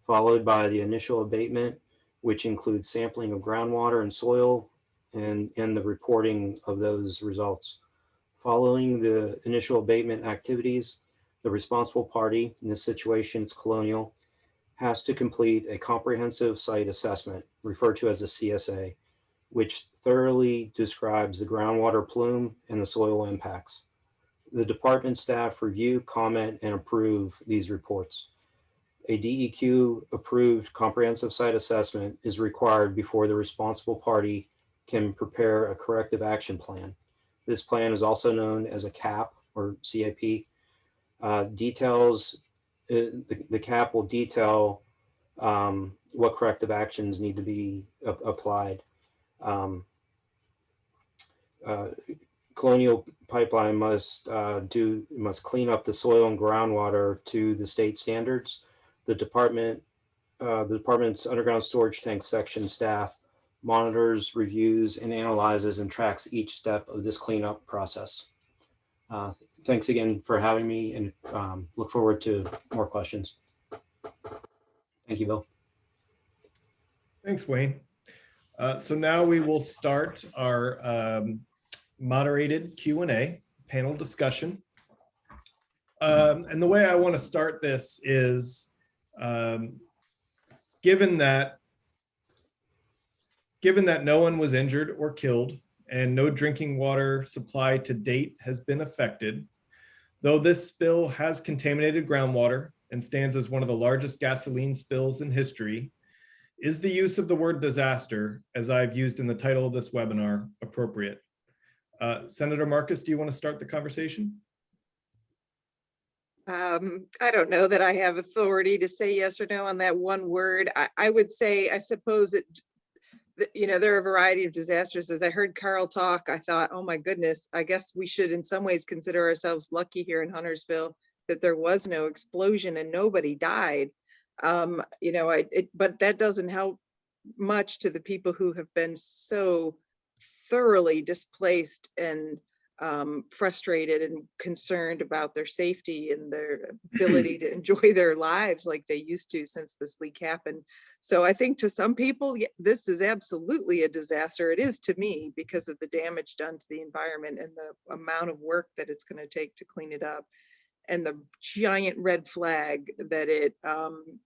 followed by the initial abatement, which includes sampling of groundwater and soil and the reporting of those results. Following the initial abatement activities, the responsible party, in this situation it's Colonial, has to complete a comprehensive site assessment, referred to as a CSA, which thoroughly describes the groundwater plume and the soil impacts. The department staff review, comment, and approve these reports. A DEQ approved comprehensive site assessment is required before the responsible party can prepare a corrective action plan. This plan is also known as a CAP or CAP. The CAP will detail what corrective actions need to be applied. Colonial Pipeline must clean up the soil and groundwater to the state standards. The department's underground storage tank section staff monitors, reviews, and analyzes and tracks each step of this cleanup process. Thanks again for having me, and look forward to more questions. Thank you, Bill. Thanks, Wayne. So now we will start our moderated Q&A panel discussion. And the way I want to start this is, given that no one was injured or killed and no drinking water supply to date has been affected, though this spill has contaminated groundwater and stands as one of the largest gasoline spills in history, is the use of the word disaster, as I've used in the title of this webinar, appropriate? Senator Marcus, do you want to start the conversation? I don't know that I have authority to say yes or no on that one word. I would say, I suppose there are a variety of disasters. As I heard Carl talk, I thought, oh my goodness, I guess we should in some ways consider ourselves lucky here in Huntersville that there was no explosion and nobody died. But that doesn't help much to the people who have been so thoroughly displaced and frustrated and concerned about their safety and their ability to enjoy their lives like they used to since this leak happened. So I think to some people, this is absolutely a disaster. It is to me because of the damage done to the environment and the amount of work that it's going to take to clean it up, and the giant red flag that it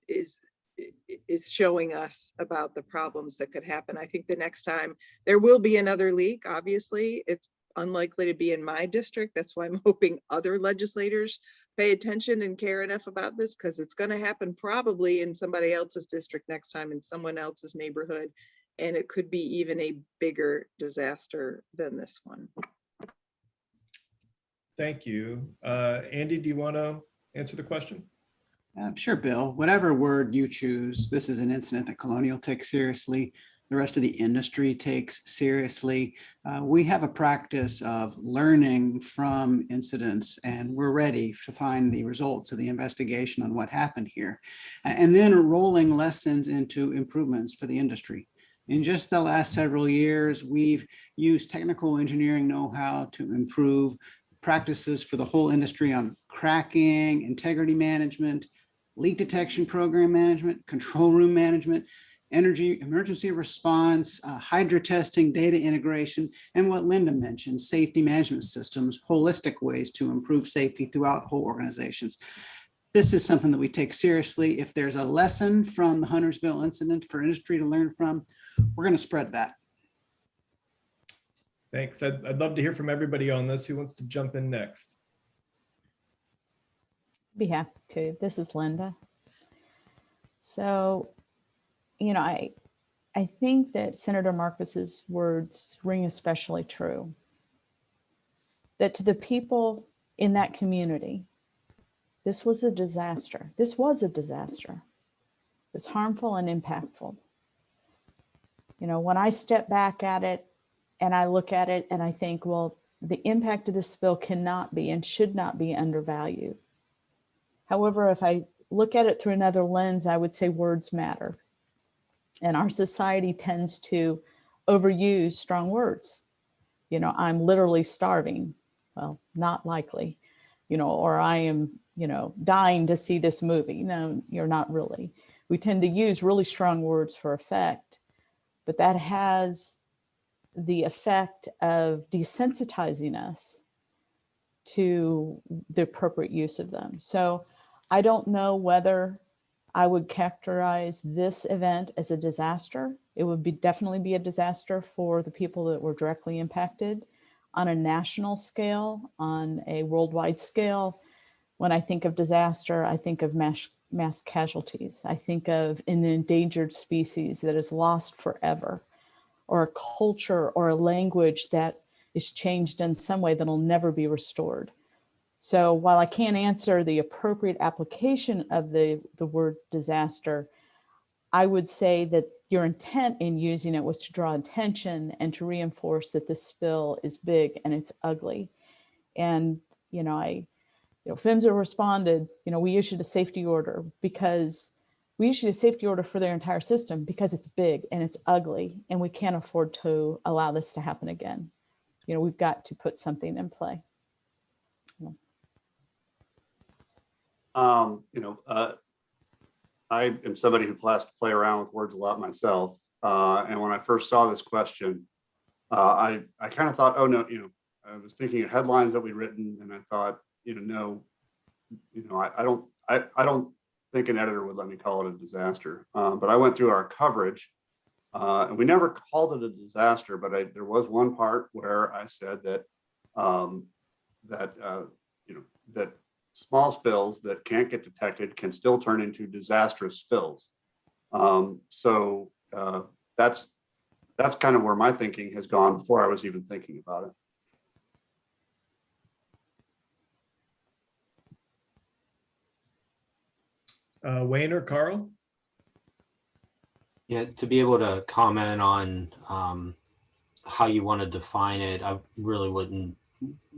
is showing us about the problems that could happen. I think the next time there will be another leak, obviously, it's unlikely to be in my district. That's why I'm hoping other legislators pay attention and care enough about this, because it's going to happen probably in somebody else's district next time, in someone else's neighborhood, and it could be even a bigger disaster than this one. Thank you. Andy, do you want to answer the question? Sure, Bill. Whatever word you choose, this is an incident that Colonial takes seriously. The rest of the industry takes seriously. We have a practice of learning from incidents, and we're ready to find the results of the investigation on what happened here, and then rolling lessons into improvements for the industry. In just the last several years, we've used technical engineering know-how to improve practices for the whole industry on cracking, integrity management, leak detection program management, control room management, energy emergency response, hydro testing, data integration, and what Linda mentioned, safety management systems, holistic ways to improve safety throughout whole organizations. This is something that we take seriously. If there's a lesson from the Huntersville incident for industry to learn from, we're going to spread that. Thanks. I'd love to hear from everybody on this. Who wants to jump in next? Be happy to. This is Linda. So, I think that Senator Marcus's words ring especially true. That to the people in that community, this was a disaster. This was a disaster. It was harmful and impactful. When I step back at it and I look at it and I think, well, the impact of this spill cannot be and should not be undervalued. However, if I look at it through another lens, I would say words matter. And our society tends to overuse strong words. I'm literally starving. Well, not likely, or I am, dying to see this movie. No, you're not really. We tend to use really strong words for effect, but that has the effect of desensitizing us to the appropriate use of them. So I don't know whether I would characterize this event as a disaster. It would definitely be a disaster for the people that were directly impacted on a national scale, on a worldwide scale. When I think of disaster, I think of mass casualties. I think of an endangered species that is lost forever, or a culture or a language that is changed in some way that'll never be restored. So while I can't answer the appropriate application of the word disaster, I would say that your intent in using it was to draw attention and to reinforce that this spill is big and it's ugly. And, PHMSA responded, we issued a safety order for their entire system because it's big and it's ugly and we can't afford to allow this to happen again. We've got to put something in play. I am somebody who has to play around with words a lot myself. And when I first saw this question, I kind of thought, oh no, I was thinking of headlines that we'd written, and I thought, no, I don't think an editor would let me call it a disaster. But I went through our coverage, and we never called it a disaster. But there was one part where I said that that small spills that can't get detected can still turn into disastrous spills. So that's kind of where my thinking has gone before I was even thinking about it. Wayne or Carl? Yeah, to be able to comment on how you want to define it, I really wouldn't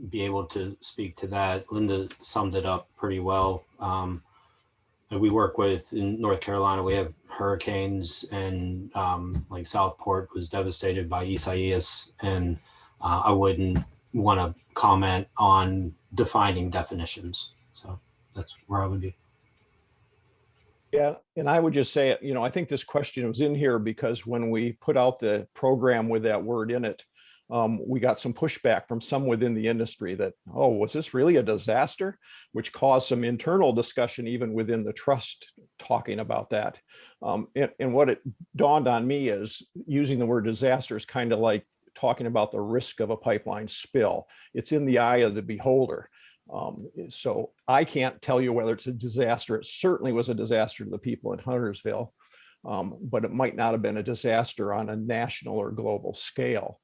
be able to speak to that. Linda summed it up pretty well. And we work with, in North Carolina, we have hurricanes, and like Southport was devastated by Isaias, and I wouldn't want to comment on defining definitions. So that's where I would be. Yeah, and I would just say, I think this question was in here because when we put out the program with that word in it, we got some pushback from some within the industry that, oh, was this really a disaster? Which caused some internal discussion even within the trust talking about that. And what it dawned on me is using the word disaster is kind of like talking about the risk of a pipeline spill. It's in the eye of the beholder. So I can't tell you whether it's a disaster. It certainly was a disaster to the people in Huntersville, but it might not have been a disaster on a national or global scale.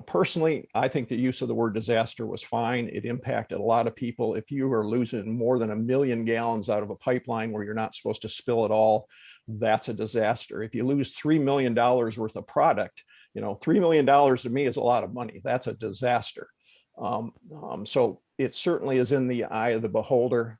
Personally, I think the use of the word disaster was fine. It impacted a lot of people. If you are losing more than 1 million gallons out of a pipeline where you're not supposed to spill at all, that's a disaster. If you lose $3 million worth of product, $3 million to me is a lot of money. That's a disaster. So it certainly is in the eye of the beholder.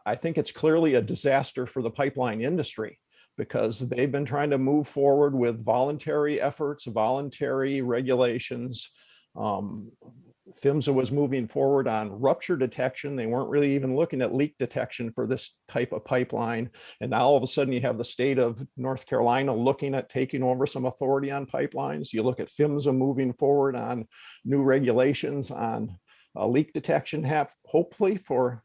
I think it's clearly a disaster for the pipeline industry because they've been trying to move forward with voluntary efforts, voluntary regulations. PHMSA was moving forward on rupture detection. They weren't really even looking at leak detection for this type of pipeline. And now all of a sudden you have the state of North Carolina looking at taking over some authority on pipelines. You look at PHMSA moving forward on new regulations on leak detection, hopefully for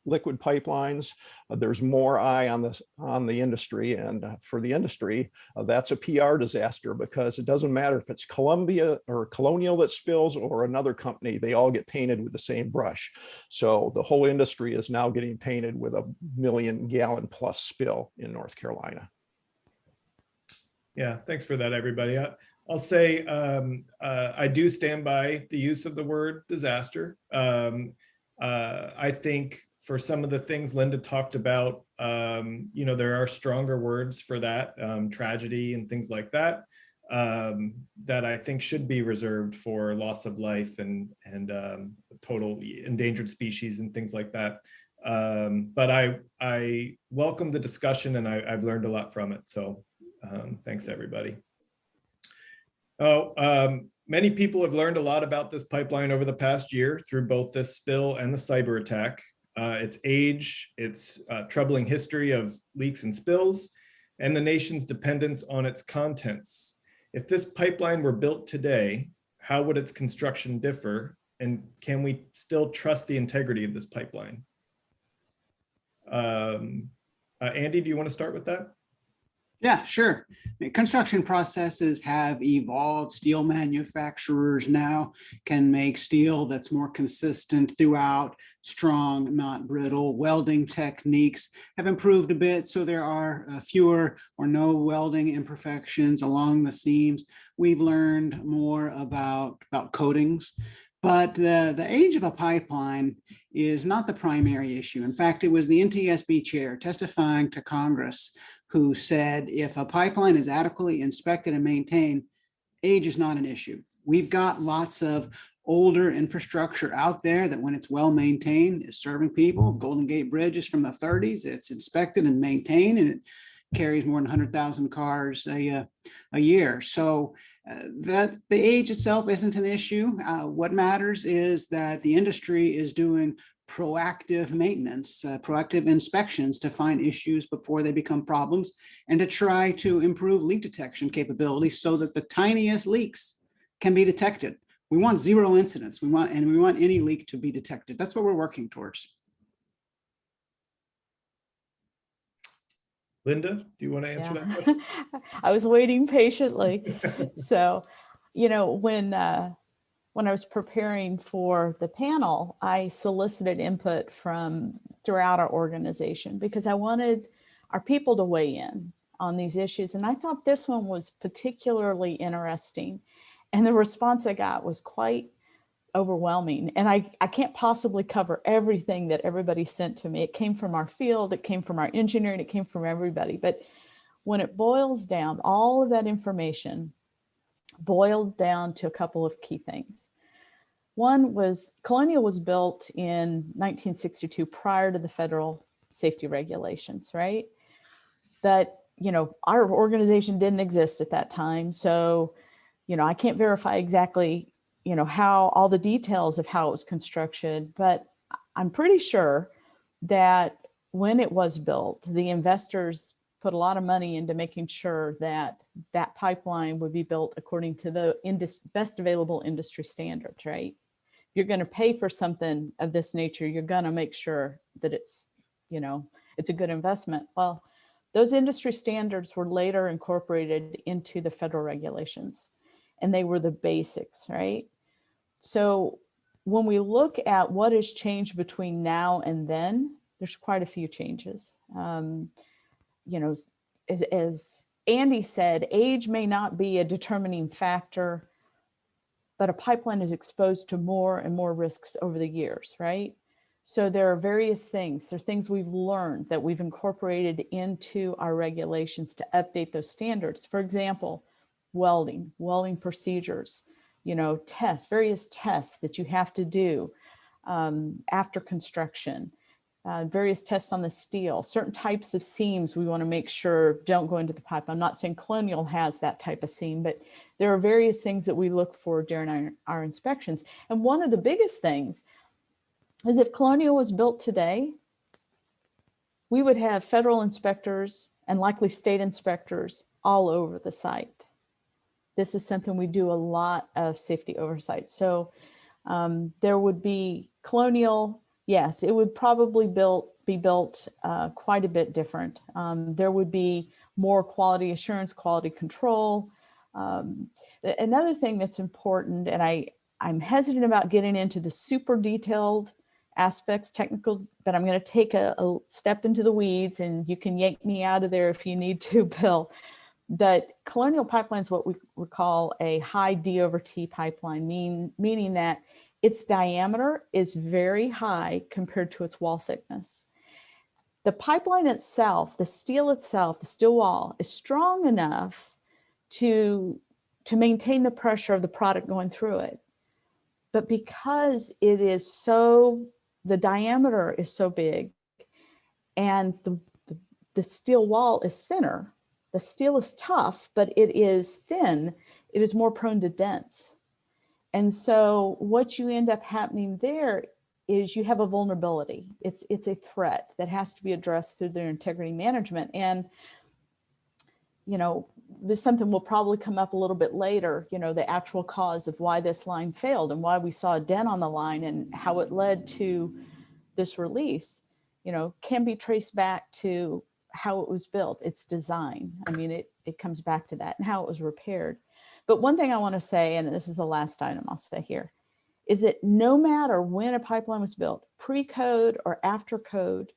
liquid pipelines. There's more eye on the industry, and for the industry, that's a PR disaster because it doesn't matter if it's Columbia or Colonial that spills or another company, they all get painted with the same brush. So the whole industry is now getting painted with 1 million gallon plus spill in North Carolina. Yeah, thanks for that, everybody. I'll say I do stand by the use of the word disaster. I think for some of the things Linda talked about, there are stronger words for that, tragedy and things like that, that I think should be reserved for loss of life and total endangered species and things like that. But I welcome the discussion, and I've learned a lot from it. So thanks, everybody. Many people have learned a lot about this pipeline over the past year through both this spill and the cyber attack. Its age, its troubling history of leaks and spills, and the nation's dependence on its contents. If this pipeline were built today, how would its construction differ? And can we still trust the integrity of this pipeline? Andy, do you want to start with that? Yeah, sure. Construction processes have evolved. Steel manufacturers now can make steel that's more consistent throughout, strong, not brittle. Welding techniques have improved a bit, so there are fewer or no welding imperfections along the seams. We've learned more about coatings. But the age of a pipeline is not the primary issue. In fact, it was the NTSB chair testifying to Congress who said if a pipeline is adequately inspected and maintained, age is not an issue. We've got lots of older infrastructure out there that when it's well maintained is serving people. Golden Gate Bridge is from the 30s. It's inspected and maintained, and it carries more than 100,000 cars a year. So that the age itself isn't an issue. What matters is that the industry is doing proactive maintenance, proactive inspections to find issues before they become problems, and to try to improve leak detection capabilities so that the tiniest leaks can be detected. We want zero incidents. We want any leak to be detected. That's what we're working towards. Linda, do you want to answer that Yeah. question? I was waiting patiently. So, you know, when I was preparing for the panel, I solicited input from throughout our organization because I wanted our people to weigh in on these issues. And I thought this one was particularly interesting. And the response I got was quite overwhelming. And I can't possibly cover everything that everybody sent to me. It came from our field, it came from our engineering, it came from everybody. But when it boils down, all of that information boiled down to a couple of key things. One was Colonial was built in 1962 prior to the federal safety regulations, right? That, you know, our organization didn't exist at that time. So, you know, I can't verify exactly, you know, how all the details of how it was constructed, but I'm pretty sure that when it was built, the investors put a lot of money into making sure that that pipeline would be built according to the best available industry standards, right? You're going to pay for something of this nature, you're going to make sure that it's, you know, it's a good investment. Well, those industry standards were later incorporated into the federal regulations, and they were the basics, right? So when we look at what has changed between now and then, there's quite a few changes. You know, as Andy said, age may not be a determining factor, but a pipeline is exposed to more and more risks over the years, right? So there are various things. There are things we've learned that we've incorporated into our regulations to update those standards. For example, welding procedures, you know, tests, various tests that you have to do after construction, various tests on the steel, certain types of seams we want to make sure don't go into the pipe. I'm not saying Colonial has that type of seam, but there are various things that we look for during our inspections. And one of the biggest things is if Colonial was built today, we would have federal inspectors and likely state inspectors all over the site. This is something we do a lot of safety oversight. So there would be Colonial, yes, it would probably be built quite a bit different. There would be more quality assurance, quality control. Another thing that's important, and I'm hesitant about getting into the super detailed aspects, technical, but I'm going to take a step into the weeds, and you can yank me out of there if you need to, Bill. That Colonial Pipeline is what we would call a high D/T pipeline, meaning that its diameter is very high compared to its wall thickness. The pipeline itself, the steel wall is strong enough to maintain the pressure of the product going through it. But because it is the diameter is so big and the steel wall is thinner, the steel is tough, but it is thin, it is more prone to dents. And so what you end up happening there is you have a vulnerability. It's a threat that has to be addressed through their integrity management. And, you know, there's something will probably come up a little bit later, you know, the actual cause of why this line failed and why we saw a dent on the line and how it led to this release, you know, can be traced back to how it was built, its design. I mean, it comes back to that and how it was repaired. But one thing I want to say, and this is the last item I'll say here, is that no matter when a pipeline was built, pre-code or after code,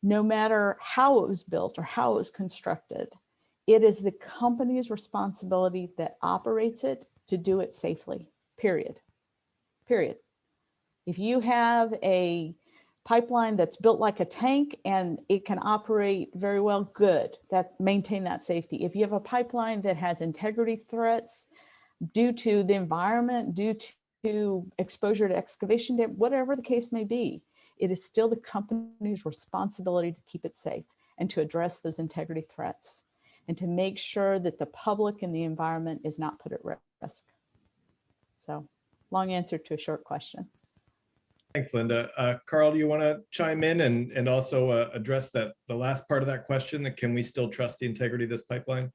no matter how it was built or how it was constructed, it is the company's responsibility that operates it to do it safely, period. If you have a pipeline that's built like a tank and it can operate very well, good, maintain that safety. If you have a pipeline that has integrity threats due to the environment, due to exposure to excavation, whatever the case may be, it is still the company's responsibility to keep it safe and to address those integrity threats and to make sure that the public and the environment is not put at risk. So, long answer to a short question. Thanks, Linda. Carl, do you want to chime in and also address the last part of that question, that can we still trust the integrity of this pipeline?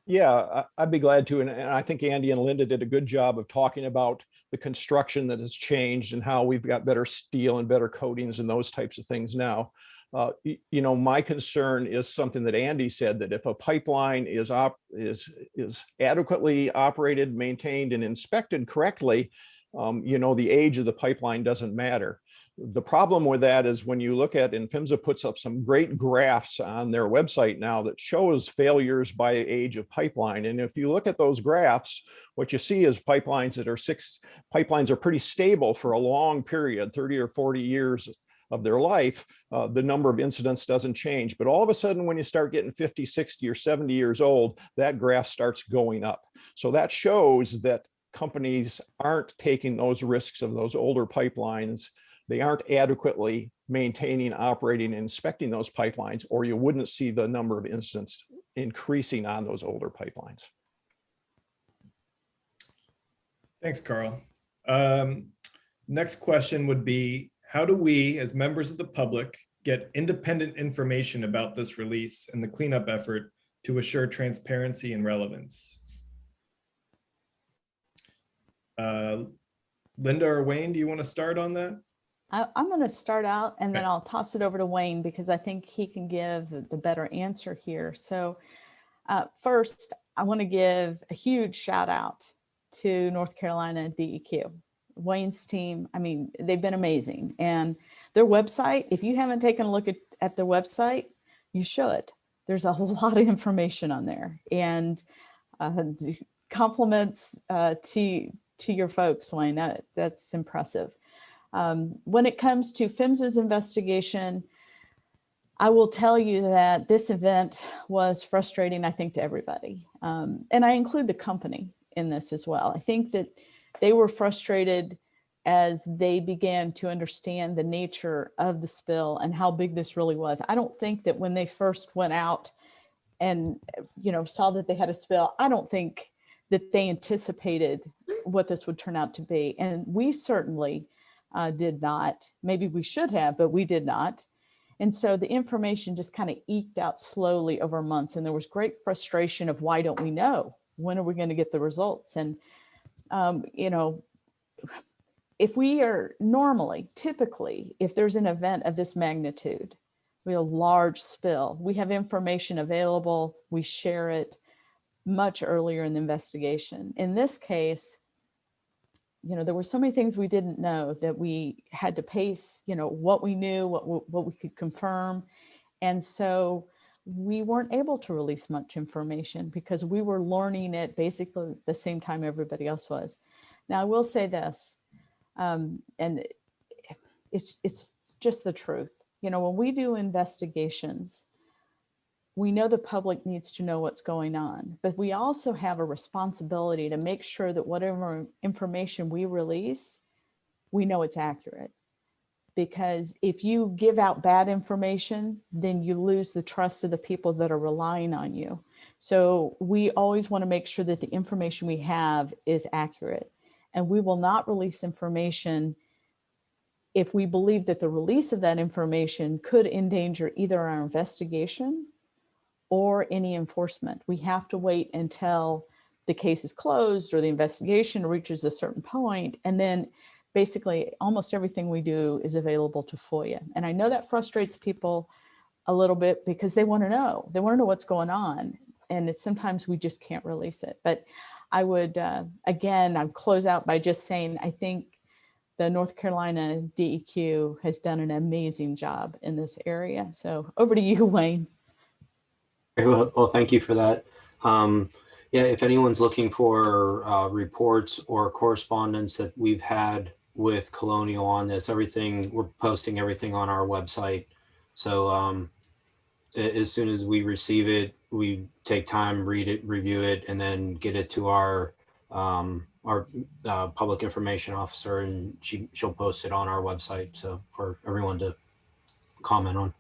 Yeah, I'd be glad to. And I think Andy and Linda did a good job of talking about the construction that has changed and how we've got better steel and better coatings and those types of things now. My concern is something that Andy said, that if a pipeline is adequately operated, maintained, and inspected correctly, the age of the pipeline doesn't matter. The problem with that is when you look at, and PHMSA puts up some great graphs on their website now that shows failures by age of pipeline. And if you look at those graphs, what you see is pipelines are pretty stable for a long period, 30 or 40 years of their life. The number of incidents doesn't change. But all of a sudden, when you start getting 50, 60, or 70 years old, that graph starts going up. So that shows that companies aren't taking those risks of those older pipelines. They aren't adequately maintaining, operating, and inspecting those pipelines, or you wouldn't see the number of incidents increasing on those older pipelines. Thanks, Carl. Next question would be, how do we, as members of the public, get independent information about this release and the cleanup effort to assure transparency and relevance? Linda or Wayne, do you want to start on that? I'm going to start out and then I'll toss it over to Wayne because I think he can give the better answer here. So first, I want to give a huge shout out to North Carolina DEQ. Wayne's team, I mean, they've been amazing. And their website, if you haven't taken a look at their website, you should. There's a lot of information on there. And compliments to your folks, Wayne, that's impressive. When it comes to PHMSA's investigation, I will tell you that this event was frustrating, I think, to everybody. And I include the company in this as well. I think that they were frustrated as they began to understand the nature of the spill and how big this really was. I don't think that when they first went out and saw that they had a spill, I don't think that they anticipated what this would turn out to be. And we certainly did not. Maybe we should have, but we did not. And so the information just kind of eked out slowly over months. And there was great frustration of, why don't we know? When are we going to get the results? And, if we are typically, if there's an event of this magnitude, we have a large spill, we have information available, we share it much earlier in the investigation. In this case, there were so many things we didn't know that we had to pace, what we knew, what we could confirm. And so we weren't able to release much information because we were learning it basically the same time everybody else was. Now, I will say this, and it's just the truth. When we do investigations, we know the public needs to know what's going on, but we also have a responsibility to make sure that whatever information we release, we know it's accurate. Because if you give out bad information, then you lose the trust of the people that are relying on you. So we always want to make sure that the information we have is accurate. And we will not release information if we believe that the release of that information could endanger either our investigation or any enforcement. We have to wait until the case is closed or the investigation reaches a certain point, and then basically almost everything we do is available to FOIA. And I know that frustrates people a little bit because they want to know. They want to know what's going on. And sometimes we just can't release it. But I would, again, I'd close out by just saying, I think the North Carolina DEQ has done an amazing job in this area. So over to you, Wayne. Well, thank you for that. Yeah, if anyone's looking for reports or correspondence that we've had with Colonial on this, we're posting everything on our website. So as soon as we receive it, we take time, read it, review it, and then get it to our public information officer, and she'll post it on our website, so for everyone to comment on.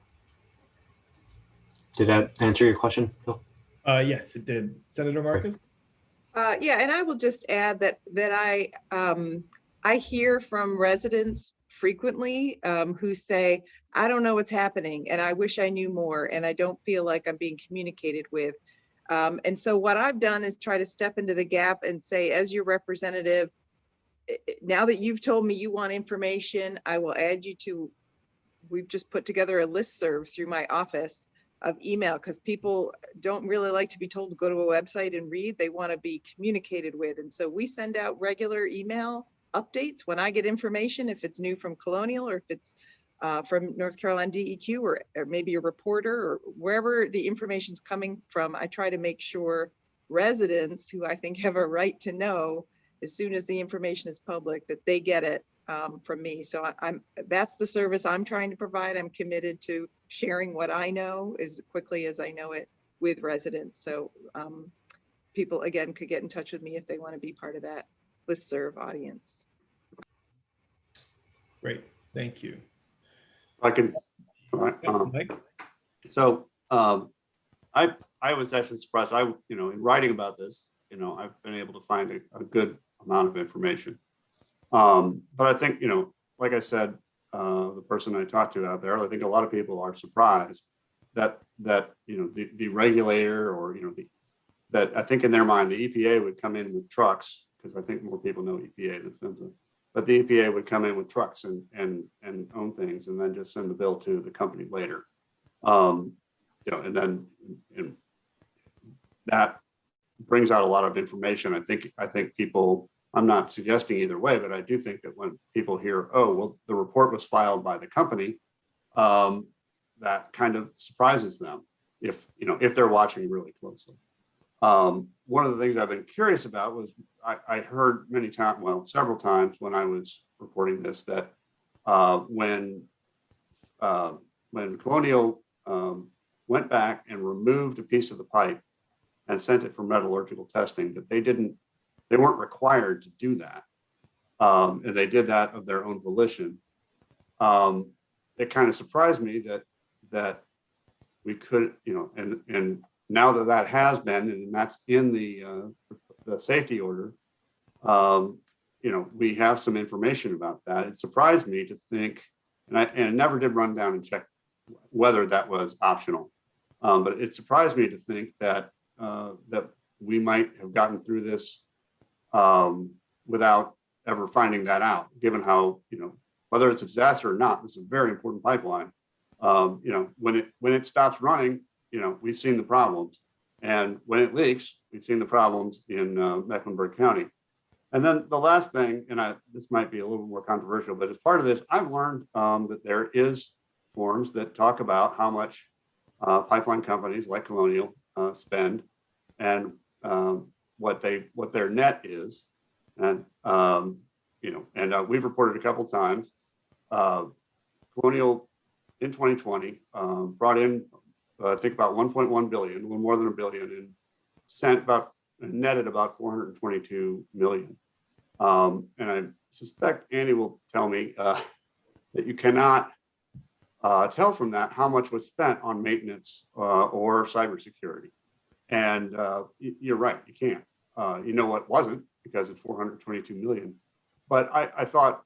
Did that answer your question, Bill? Yes, it did. Senator Marcus? Yeah, and I will just add that I hear from residents frequently who say, I don't know what's happening and I wish I knew more and I don't feel like I'm being communicated with. And so what I've done is try to step into the gap and say, as your representative, now that you've told me you want information, I will add you to, we've just put together a listserv through my office of email, because people don't really like to be told to go to a website and read. They want to be communicated with. And so we send out regular email updates when I get information, if it's new from Colonial or if it's from North Carolina DEQ or maybe a reporter or wherever the information's coming from. I try to make sure residents who I think have a right to know as soon as the information is public that they get it from me. So that's the service I'm trying to provide. I'm committed to sharing what I know as quickly as I know it with residents. So people, again, could get in touch with me if they want to be part of that listserv audience. Great, thank you. I can, Mike? so I was actually surprised. In writing about this, I've been able to find a good amount of information. But I think, like I said, the person I talked to out there, I think a lot of people are surprised that the regulator or, that I think in their mind, the EPA would come in with trucks, because I think more people know EPA than PHMSA, but the EPA would come in with trucks and own things and then just send the bill to the company later. And that brings out a lot of information. I think people, I'm not suggesting either way, but I do think that when people hear, oh, well, the report was filed by the company, that kind of surprises them if they're watching really closely. One of the things I've been curious about was I heard many times, well, several times when I was reporting this, that when Colonial went back and removed a piece of the pipe and sent it for metallurgical testing, that they weren't required to do that. And they did that of their own volition. It kind of surprised me that we could, and now that has been, and that's in the safety order, we have some information about that. It surprised me to think, and I never did run down and check whether that was optional, but it surprised me to think that that we might have gotten through this without ever finding that out, given how, whether it's a disaster or not, this is a very important pipeline. When it stops running, we've seen the problems. And when it leaks, we've seen the problems in Mecklenburg County. And then the last thing, and this might be a little more controversial, but as part of this, I've learned that there is forms that talk about how much pipeline companies like Colonial spend and what their net is. And, we've reported a couple times, Colonial in 2020 brought in, I think about 1.1 billion, a little more than $1 billion, and netted about 422 million. And I suspect Andy will tell me that you cannot tell from that how much was spent on maintenance or cybersecurity. And you're right, you can't. What wasn't, because it's 422 million. But I thought,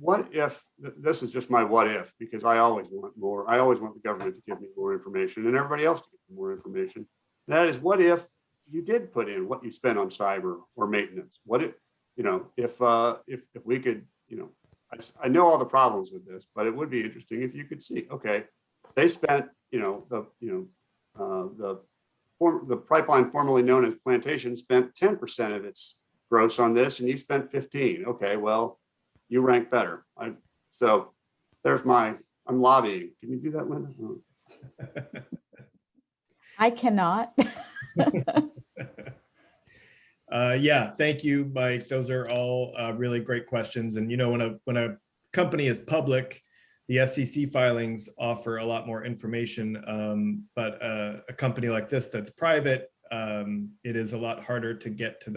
what if, this is just my what if, because I always want more. I always want the government to give me more information and everybody else to give me more information. That is, what if you did put in what you spent on cyber or maintenance? What if, if we could, I know all the problems with this, but it would be interesting if you could see, okay, they spent, the pipeline formerly known as Plantation spent 10% of its gross on this, and you spent 15. Okay, well, you rank better. So there's I'm lobbying. Can you do that, Linda? I cannot. Yeah, thank you, Mike. Those are all really great questions. And when a company is public, the SEC filings offer a lot more information. But a company like this that's private, it is a lot harder to get to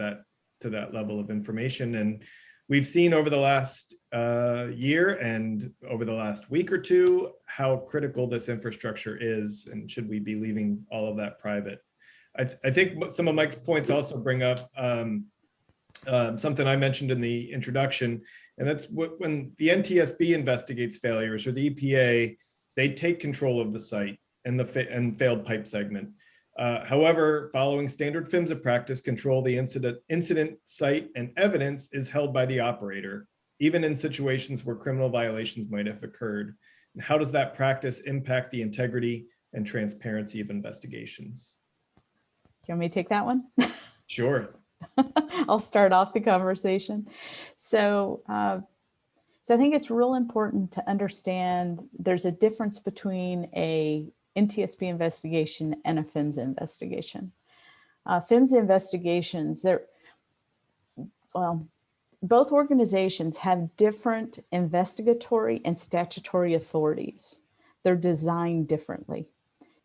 that level of information. And we've seen over the last year and over the last week or two how critical this infrastructure is, and should we be leaving all of that private? I think some of Mike's points also bring up something I mentioned in the introduction, And that's what, when the NTSB investigates failures, or the EPA, they take control of the site and the failed pipe segment. However, following standard PHMSA practice, control of the incident site and evidence is held by the operator, even in situations where criminal violations might have occurred. And how does that practice impact the integrity and transparency of investigations? You want me to take that one? Sure. I'll start off the conversation. So I think it's real important to understand there's a difference between a NTSB investigation and a PHMSA investigation. PHMSA investigations, both organizations have different investigatory and statutory authorities. They're designed differently.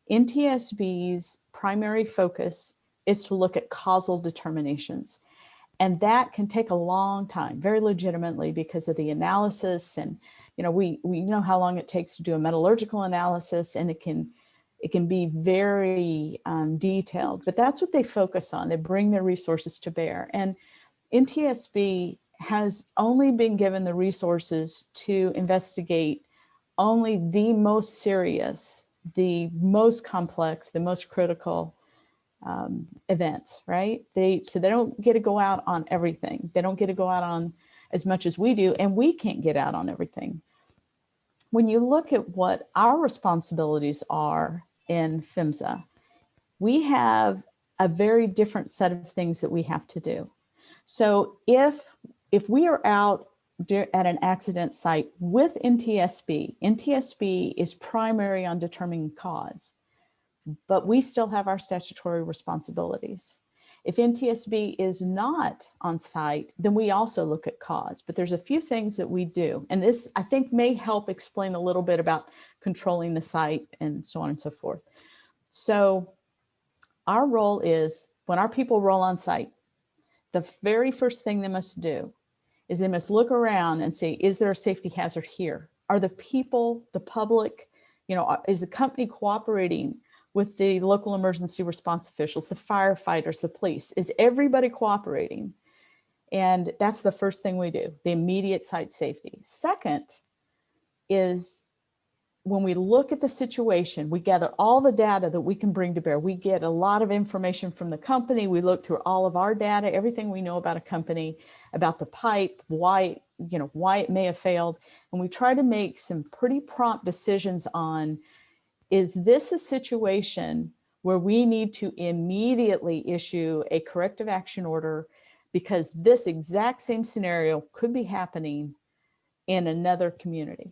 NTSB's primary focus is to look at causal determinations. And that can take a long time, very legitimately, because of the analysis. And, we know how long it takes to do a metallurgical analysis, and it can be very detailed, but that's what they focus on. They bring their resources to bear. And NTSB has only been given the resources to investigate only the most serious, the most complex, the most critical events, right? So they don't get to go out on everything. They don't get to go out on as much as we do, and we can't get out on everything. When you look at what our responsibilities are in PHMSA, we have a very different set of things that we have to do. So if we are out at an accident site with NTSB is primary on determining cause, but we still have our statutory responsibilities. If NTSB is not on site, then we also look at cause, but there's a few things that we do. And this, I think, may help explain a little bit about controlling the site and so on and so forth. So our role is, when our people roll on site, the very first thing they must do is they must look around and say, is there a safety hazard here? Are the people, the public, is the company cooperating with the local emergency response officials, the firefighters, the police? Is everybody cooperating? And that's the first thing we do, the immediate site safety. Second is, when we look at the situation, we gather all the data that we can bring to bear. We get a lot of information from the company. We look through all of our data, everything we know about a company, about the pipe, why it may have failed. And we try to make some pretty prompt decisions on, is this a situation where we need to immediately issue a corrective action order because this exact same scenario could be happening in another community,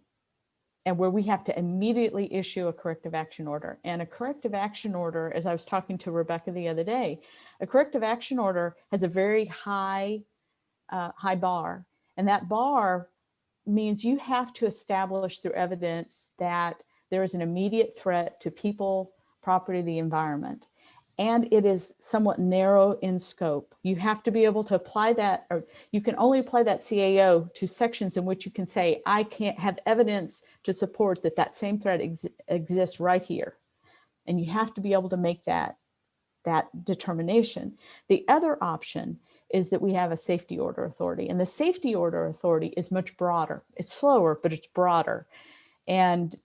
and where we have to immediately issue a corrective action order. And a corrective action order, as I was talking to Rebecca the other day, a corrective action order has a very high bar. And that bar means you have to establish through evidence that there is an immediate threat to people, property, the environment. And it is somewhat narrow in scope. You have to be able to apply that, or you can only apply that CAO to sections in which you can say, I can't have evidence to support that same threat exists right here. And you have to be able to make that determination. The other option is that we have a safety order authority, and the safety order authority is much broader. It's slower, but it's broader. And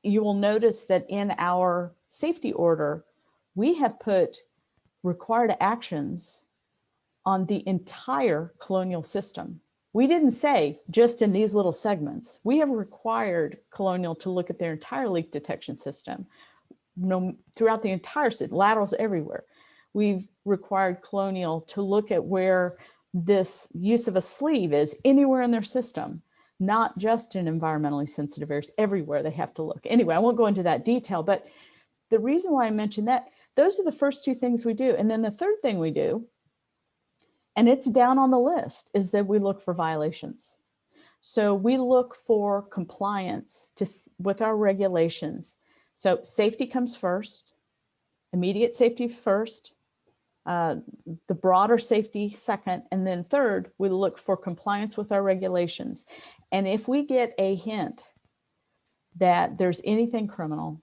you will notice that in our safety order, we have put required actions on the entire Colonial system. We didn't say just in these little segments. We have required Colonial to look at their entire leak detection system, throughout the entire system, laterals everywhere. We've required Colonial to look at where this use of a sleeve is anywhere in their system, not just in environmentally sensitive areas, everywhere they have to look. Anyway, I won't go into that detail, but the reason why I mentioned that, those are the first two things we do. And then the third thing we do, and it's down on the list, is that we look for violations. So we look for compliance with our regulations. So safety comes first, immediate safety first, the broader safety second, and then third, we look for compliance with our regulations. And if we get a hint that there's anything criminal,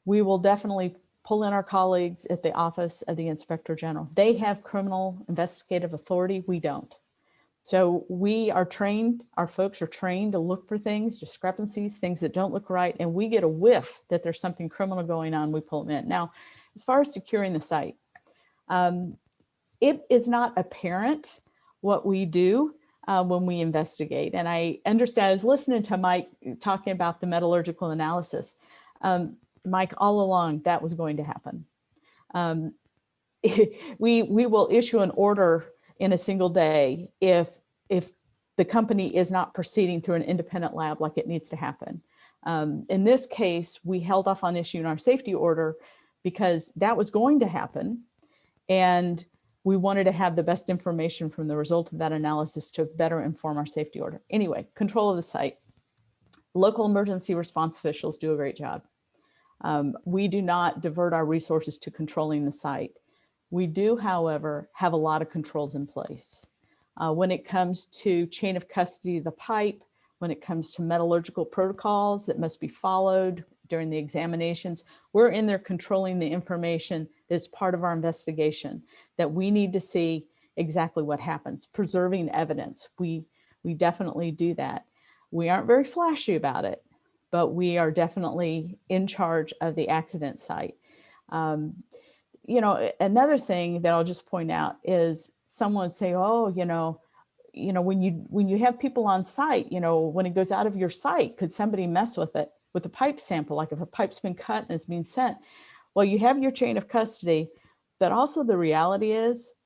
we will definitely pull in our colleagues at the Office of the Inspector General. They have criminal investigative authority. We don't. So we are trained, our folks are trained to look for things, discrepancies, things that don't look right, and we get a whiff that there's something criminal going on, we pull them in. Now, as far as securing the site, it is not apparent what we do when we investigate. And I understand, I was listening to Mike talking about the metallurgical analysis. Mike, all along, that was going to happen. We will issue an order in a single day if the company is not proceeding through an independent lab like it needs to happen. In this case, we held off on issuing our safety order because that was going to happen. And we wanted to have the best information from the result of that analysis to better inform our safety order. Anyway, control of the site. Local emergency response officials do a great job. We do not divert our resources to controlling the site. We do, however, have a lot of controls in place. When it comes to chain of custody of the pipe, when it comes to metallurgical protocols that must be followed during the examinations, we're in there controlling the information that's part of our investigation, that we need to see exactly what happens, preserving evidence. We definitely do that. We aren't very flashy about it, but we are definitely in charge of the accident site. You know, another thing that I'll just point out is someone say, oh, when you have people on site, when it goes out of your site, could somebody mess with it, with a pipe sample, like if a pipe's been cut and it's being sent? Well, you have your chain of custody, but also the reality is,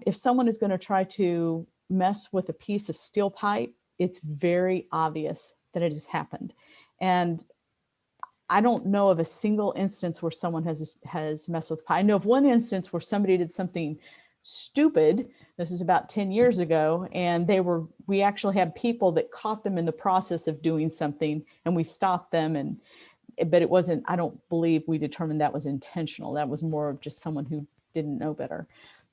if someone is going to try to mess with a piece of steel pipe, it's very obvious that it has happened. And I don't know of a single instance where someone has messed with pipe. I know of one instance where somebody did something stupid. This is about 10 years ago. And we actually had people that caught them in the process of doing something, and we stopped them. But it wasn't, I don't believe we determined that was intentional. That was more of just someone who didn't know better.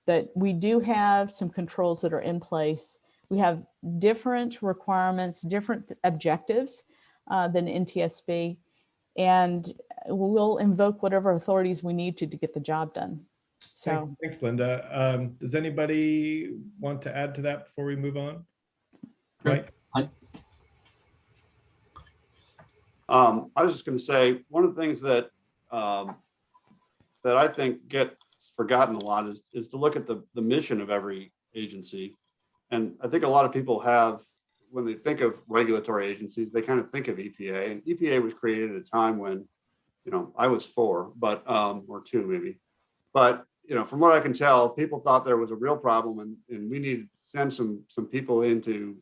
But we do have some controls that are in place. We have different requirements, different objectives than NTSB, and we'll invoke whatever authorities we need to get the job done. So thanks, Linda. Does anybody want to add to that before we move on? Right. I was just going to say, one of the things that that I think gets forgotten a lot is to look at the mission of every agency. And I think a lot of people have, when they think of regulatory agencies, they kind of think of EPA. And EPA was created at a time when, I was 4, but or 2 maybe. But from what I can tell, people thought there was a real problem, and we needed to send some people in to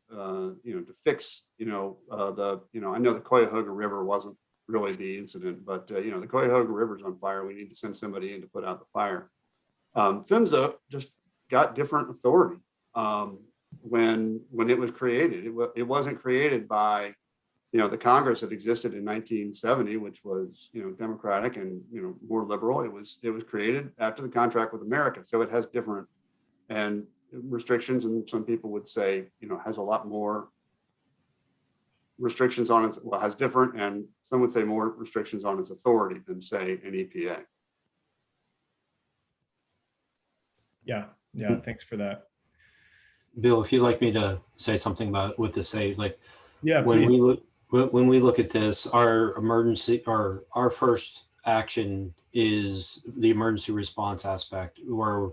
fix, I know the Cuyahoga River wasn't really the incident, but the Cuyahoga River's on fire. We need to send somebody in to put out the fire. PHMSA just got different authority when it was created. It wasn't created by the Congress that existed in 1970, which was Democratic and more liberal. It was created after the contract with America, so it has different and restrictions, and some people would say has a lot more restrictions on it. Well, has different, and some would say more restrictions on its authority than say an EPA. Yeah, thanks for that. Bill, if you'd like me to say something about what to say, like, yeah, when please. when we look at this, our emergency, or our first action is the emergency response aspect, where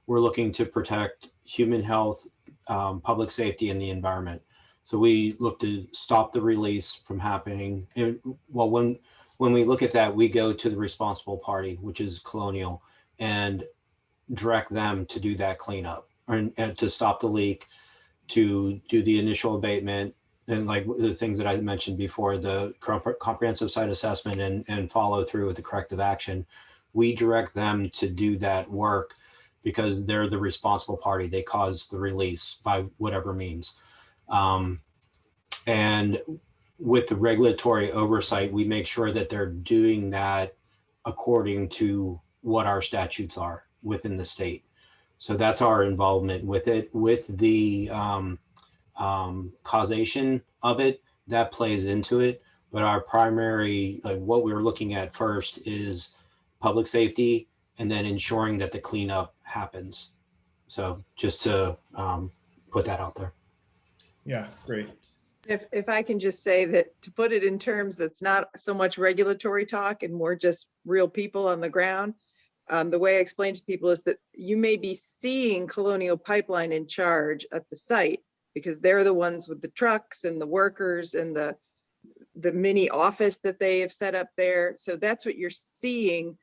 we're looking to protect human health, public safety, and the environment. So we look to stop the release from happening. Well, when we look at that, we go to the responsible party, which is Colonial, and direct them to do that cleanup, and to stop the leak, to do the initial abatement, and like the things that I mentioned before, the comprehensive site assessment and follow through with the corrective action. We direct them to do that work because they're the responsible party. They caused the release by whatever means. And with the regulatory oversight, we make sure that they're doing that according to what our statutes are within the state. So that's our involvement with it. With the causation of it, that plays into it. But our primary, like what we're looking at first, is public safety, and then ensuring that the cleanup happens. So just to put that out there. Yeah, great. If I can just say that, to put it in terms that's not so much regulatory talk and more just real people on the ground, the way I explain to people is that you may be seeing Colonial Pipeline in charge at the site because they're the ones with the trucks and the workers and the mini office that they have set up there. So that's what you're seeing.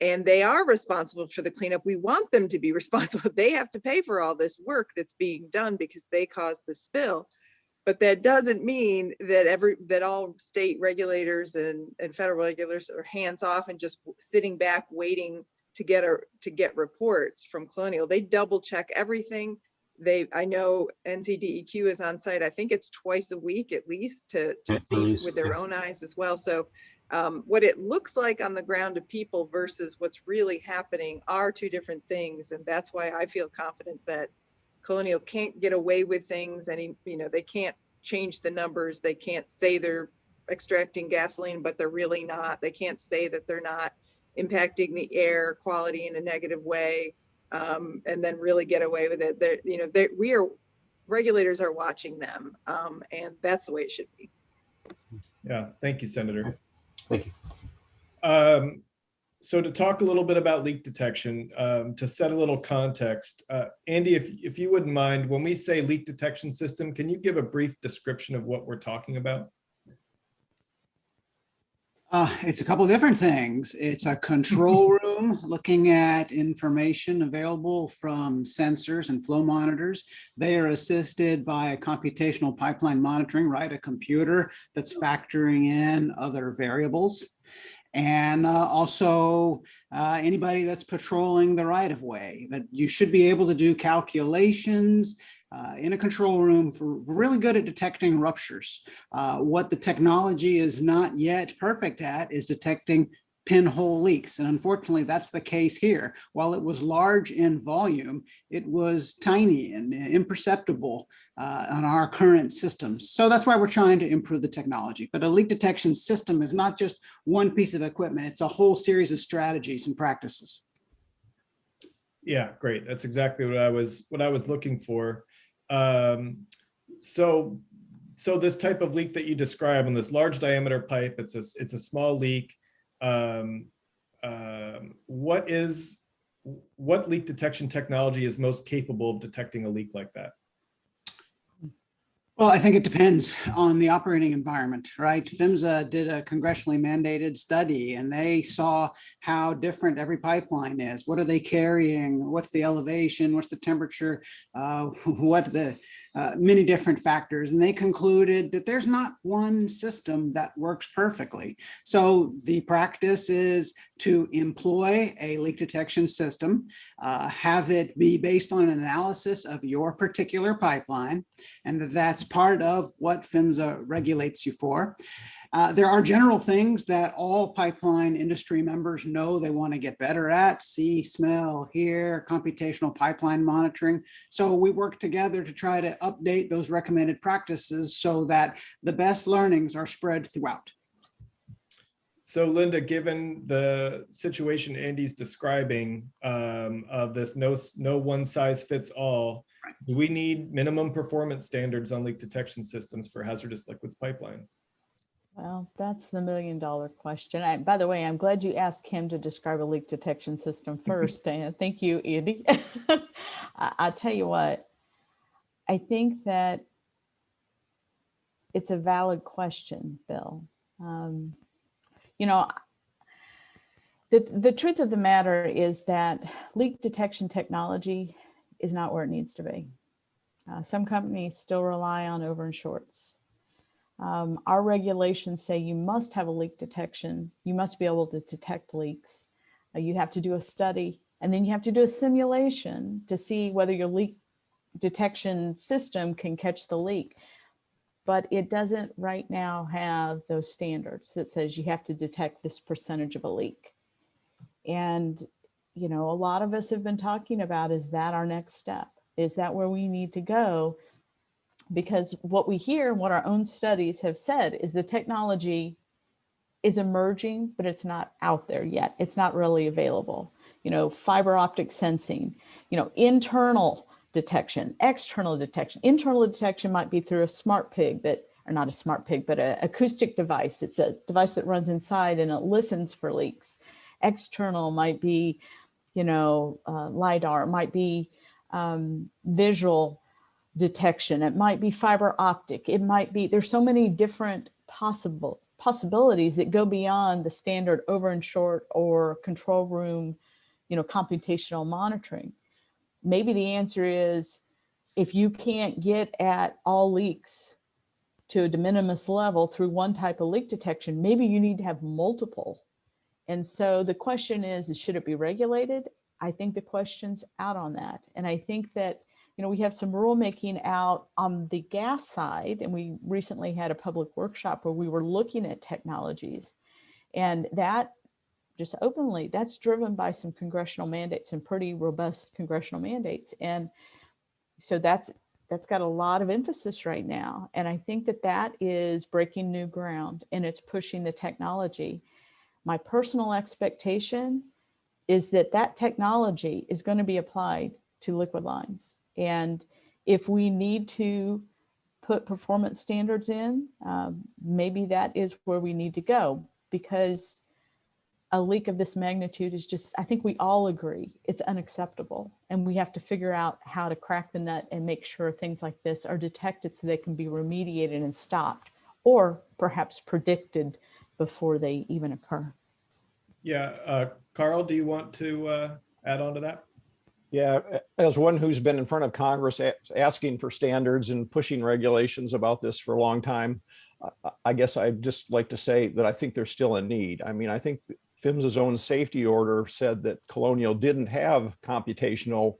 And they are responsible for the cleanup. We want them to be responsible. They have to pay for all this work that's being done because they caused the spill. But that doesn't mean that all state regulators and federal regulators are hands off and just sitting back waiting to get reports from Colonial. They double check everything. I know NCDEQ is on site. I think it's twice a week at least to see with their own eyes as well. So what it looks like on the ground to people versus what's really happening are two different things, and that's why I feel confident that Colonial can't get away with things. And they can't change the numbers. They can't say they're extracting gasoline, but they're really not. They can't say that they're not impacting the air quality in a negative way, and then really get away with it. Regulators are watching them, and that's the way it should be. Yeah, thank you, Senator. Thank you. So to talk a little bit about leak detection, to set a little context, Andy, if you wouldn't mind, when we say leak detection system, can you give a brief description of what we're talking about? It's a couple of different things. It's a control room looking at information available from sensors and flow monitors. They are assisted by computational pipeline monitoring, right? A computer that's factoring in other variables. And also anybody that's patrolling the right of way. But you should be able to do calculations in a control room. We're really good at detecting ruptures. What the technology is not yet perfect at is detecting pinhole leaks. And unfortunately, that's the case here. While it was large in volume, it was tiny and imperceptible on our current systems. So that's why we're trying to improve the technology. But a leak detection system is not just one piece of equipment. It's a whole series of strategies and practices. Yeah, great. That's exactly what I was looking for. So this type of leak that you describe on this large diameter pipe, it's a small leak. What leak detection technology is most capable of detecting a leak like that? Well, I think it depends on the operating environment, right? PHMSA did a congressionally mandated study and they saw how different every pipeline is. What are they carrying? What's the elevation? What's the temperature? Many different factors. And they concluded that there's not one system that works perfectly. So the practice is to employ a leak detection system, have it be based on an analysis of your particular pipeline, and that's part of what PHMSA regulates you for. There are general things that all pipeline industry members know they want to get better at: see, smell, hear, computational pipeline monitoring. So we work together to try to update those recommended practices so that the best learnings are spread throughout. So Linda, given the situation Andy's describing of this no one size fits all, do we need minimum performance standards on leak detection systems for hazardous liquids pipelines? Well, that's the $1 million question. By the way, I'm glad you asked him to describe a leak detection system first. And thank you, Andy. I'll tell you what, I think that it's a valid question, Bill. The truth of the matter is that leak detection technology is not where it needs to be. Some companies still rely on over and shorts. Our regulations say you must have a leak detection. You must be able to detect leaks. You have to do a study, and then you have to do a simulation to see whether your leak detection system can catch the leak. But it doesn't right now have those standards that says you have to detect this percentage of a leak. And, a lot of us have been talking about, is that our next step? Is that where we need to go? Because what we hear and what our own studies have said is the technology is emerging, but it's not out there yet. It's not really available. Fiber optic sensing, internal detection, external detection. Internal detection might be through a smart pig that, or not a smart pig, but an acoustic device. It's a device that runs inside and it listens for leaks. External might be, LiDAR, it might be visual detection. It might be fiber optic. It might be, there's so many different possibilities that go beyond the standard over and short or control room, computational monitoring. Maybe the answer is, if you can't get at all leaks to a de minimis level through one type of leak detection, maybe you need to have multiple. And so the question is should it be regulated? I think the question's out on that. And I think that, we have some rulemaking out on the gas side, and we recently had a public workshop where we were looking at technologies, and that just openly, that's driven by some congressional mandates, and pretty robust congressional mandates. And so that's got a lot of emphasis right now. And I think that is breaking new ground, and it's pushing the technology. My personal expectation is that technology is going to be applied to liquid lines. And if we need to put performance standards in, maybe that is where we need to go, because a leak of this magnitude is just, I think we all agree, it's unacceptable. And we have to figure out how to crack the nut and make sure things like this are detected so they can be remediated and stopped, or perhaps predicted before they even occur. Yeah, Carl, do you want to add on to that? Yeah, as one who's been in front of Congress asking for standards and pushing regulations about this for a long time, I guess I'd just like to say that I think there's still a need. I mean, I think PHMSA's own safety order said that Colonial didn't have computational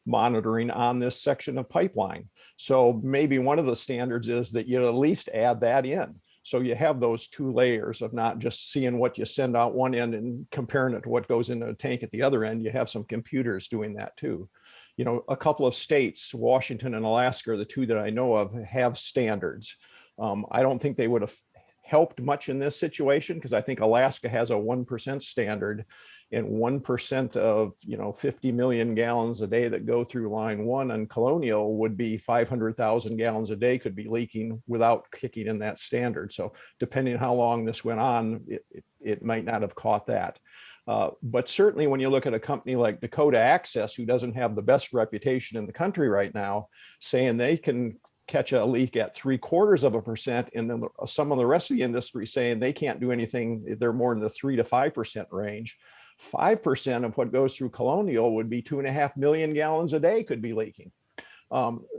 monitoring on this section of pipeline. So maybe one of the standards is that you at least add that in. So you have those two layers of not just seeing what you send out one end and comparing it to what goes into a tank at the other end. You have some computers doing that too. A couple of states, Washington and Alaska, are the two that I know of, have standards. I don't think they would have helped much in this situation, because I think Alaska has a 1% standard, and 1% of 50 million gallons a day that go through line one on Colonial would be 500,000 gallons a day could be leaking without kicking in that standard. So depending on how long this went on, it might not have caught that. But certainly when you look at a company like Dakota Access, who doesn't have the best reputation in the country right now, saying they can catch a leak at 0.75%, and then some of the rest of the industry saying they can't do anything, they're more in the 3 to 5% range. 5% of what goes through Colonial would be 2.5 million gallons a day could be leaking.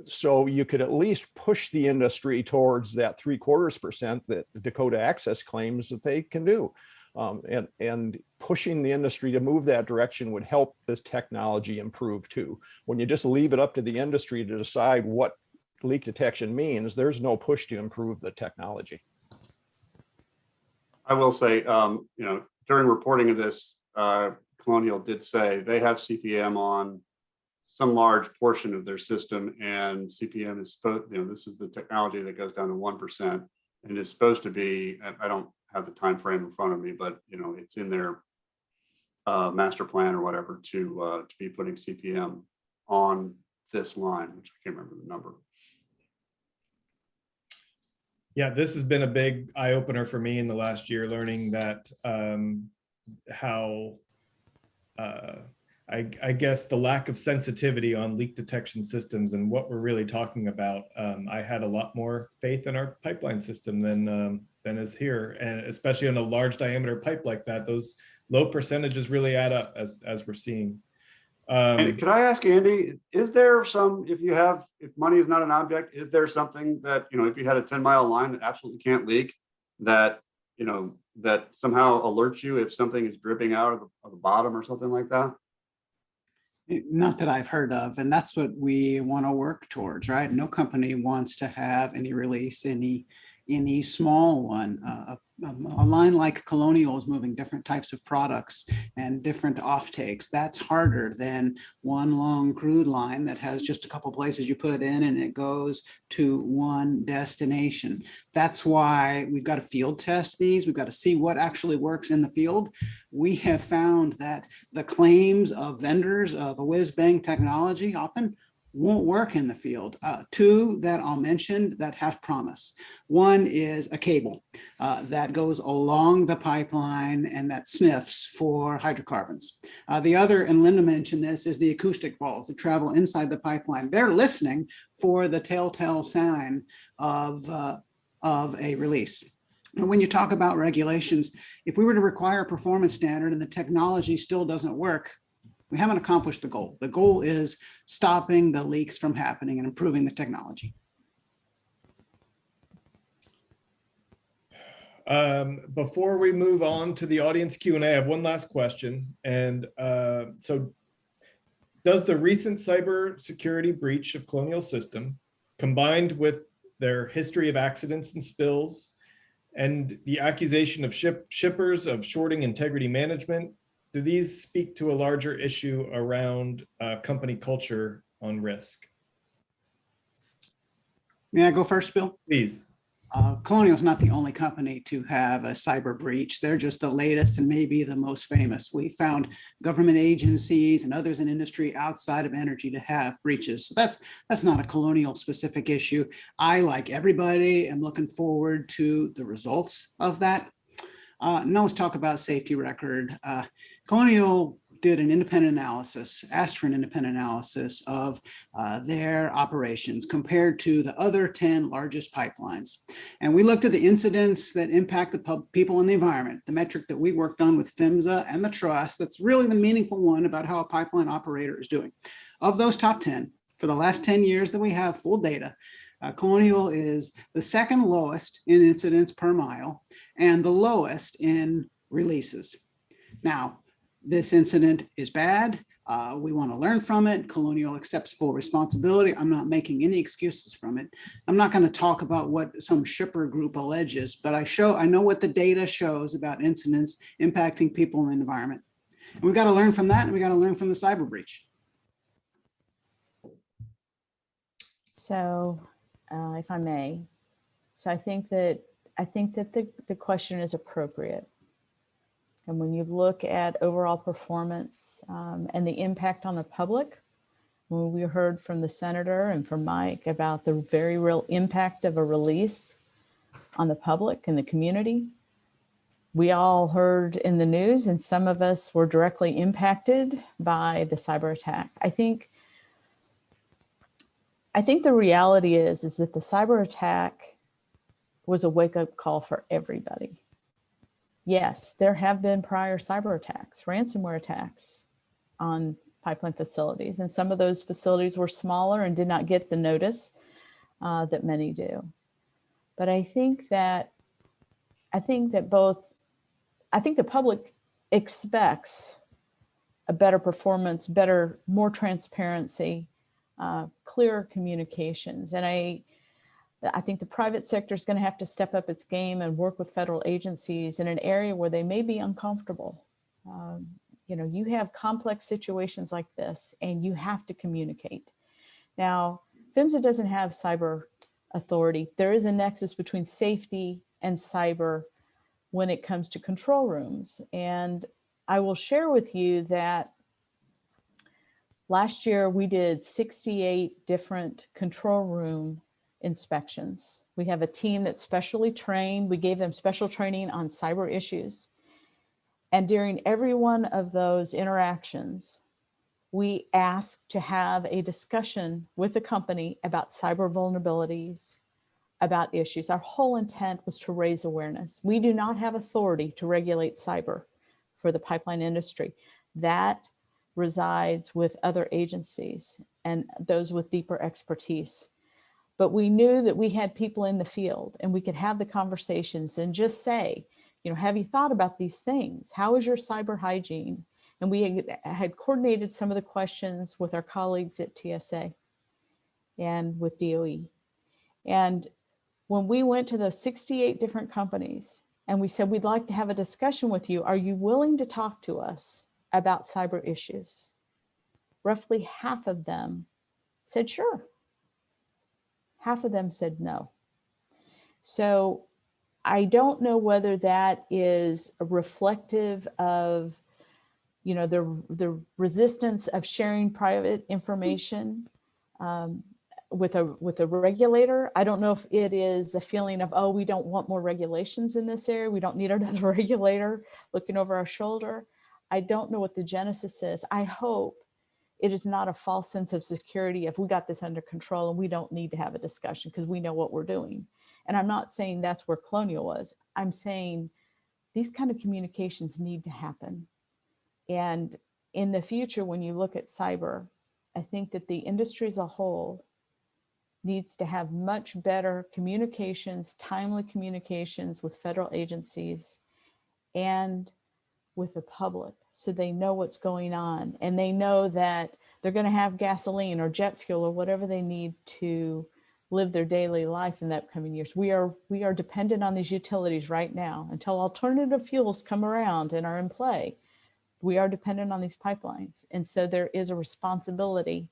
So you could at least push the industry towards that 0.75% that Dakota Access claims that they can do. And pushing the industry to move that direction would help this technology improve too. When you just leave it up to the industry to decide what leak detection means, there's no push to improve the technology. I will say, during reporting of this, Colonial did say they have CPM on some large portion of their system, and CPM is supposed, this is the technology that goes down to 1% and is supposed to be, I don't have the time frame in front of me, but it's in their master plan or whatever to be putting CPM on this line, which I can't remember the number. Yeah, this has been a big eye opener for me in the last year, learning that how I guess the lack of sensitivity on leak detection systems and what we're really talking about. I had a lot more faith in our pipeline system than is here, and especially on a large diameter pipe like that, those low percentages really add up as we're seeing. And could I ask Andy, is there some, if money is not an object, is there something that, if you had a 10-mile line that absolutely can't leak, that, that somehow alerts you if something is dripping out of the bottom or something like that? Not that I've heard of, and that's what we want to work towards, right? No company wants to have any release, any small one. A line like Colonial is moving different types of products and different offtakes. That's harder than one long crude line that has just a couple places you put in and it goes to one destination. That's why we've got to field test these. We've got to see what actually works in the field. We have found that the claims of vendors of a whiz-bang technology often won't work in the field. Two that I'll mention that have promise. One is a cable that goes along the pipeline and that sniffs for hydrocarbons. The other, and Linda mentioned this, is the acoustic balls that travel inside the pipeline. They're listening for the telltale sign of a release. And when you talk about regulations, if we were to require a performance standard and the technology still doesn't work, we haven't accomplished the goal. The goal is stopping the leaks from happening and improving the technology. Before we move on to the audience Q&A, I have one last question. And so does the recent cybersecurity breach of Colonial System, combined with their history of accidents and spills, and the accusation of shippers of shorting integrity management, do these speak to a larger issue around company culture on risk? May I go first, Bill? Please. Colonial is not the only company to have a cyber breach. They're just the latest and maybe the most famous. We found government agencies and others in industry outside of energy to have breaches. So that's not a Colonial specific issue. I, like everybody, am looking forward to the results of that. Now let's talk about safety record. Colonial did an independent analysis, asked for an independent analysis of their operations compared to the other 10 largest pipelines. And we looked at the incidents that impact the people and the environment, the metric that we worked on with PHMSA and the trust. That's really the meaningful one about how a pipeline operator is doing. Of those top 10, for the last 10 years that we have full data, Colonial is the second lowest in incidents per mile and the lowest in releases. Now, this incident is bad. We want to learn from it. Colonial accepts full responsibility. I'm not making any excuses from it. I'm not going to talk about what some shipper group alleges, but I know what the data shows about incidents impacting people and the environment. And we've got to learn from that, and we got to learn from the cyber breach. So, if I may, so I think that the question is appropriate. And when you look at overall performance and the impact on the public, when we heard from the senator and from Mike about the very real impact of a release on the public and the community, we all heard in the news, and some of us were directly impacted by the cyber attack. I think the reality is that the cyber attack was a wake-up call for everybody. Yes, there have been prior cyber attacks, ransomware attacks on pipeline facilities, and some of those facilities were smaller and did not get the notice that many do. But I think the public expects a better performance, more transparency, clearer communications, and I think the private sector is going to have to step up its game and work with federal agencies in an area where they may be uncomfortable. You have complex situations like this, and you have to communicate. Now, PHMSA doesn't have cyber authority. There is a nexus between safety and cyber when it comes to control rooms. And I will share with you that last year we did 68 different control room inspections. We have a team that's specially trained. We gave them special training on cyber issues. And during every one of those interactions, we asked to have a discussion with the company about cyber vulnerabilities, about issues. Our whole intent was to raise awareness. We do not have authority to regulate cyber for the pipeline industry. That resides with other agencies and those with deeper expertise. But we knew that we had people in the field and we could have the conversations and just say, have you thought about these things? How is your cyber hygiene? And we had coordinated some of the questions with our colleagues at TSA and with DOE. And when we went to those 68 different companies and we said, we'd like to have a discussion with you, are you willing to talk to us about cyber issues? Roughly half of them said, sure. Half of them said no. So I don't know whether that is reflective of, the resistance of sharing private information with a regulator. I don't know if it is a feeling of, oh, we don't want more regulations in this area. We don't need another regulator looking over our shoulder. I don't know what the genesis is. I hope it is not a false sense of security if we got this under control and we don't need to have a discussion because we know what we're doing. And I'm not saying that's where Colonial was. I'm saying these kind of communications need to happen. And in the future, when you look at cyber, I think that the industry as a whole needs to have much better communications, timely communications with federal agencies and with the public, so they know what's going on and they know that they're going to have gasoline or jet fuel or whatever they need to live their daily life in the upcoming years. We are dependent on these utilities right now until alternative fuels come around and are in play. We are dependent on these pipelines. And so there is a responsibility.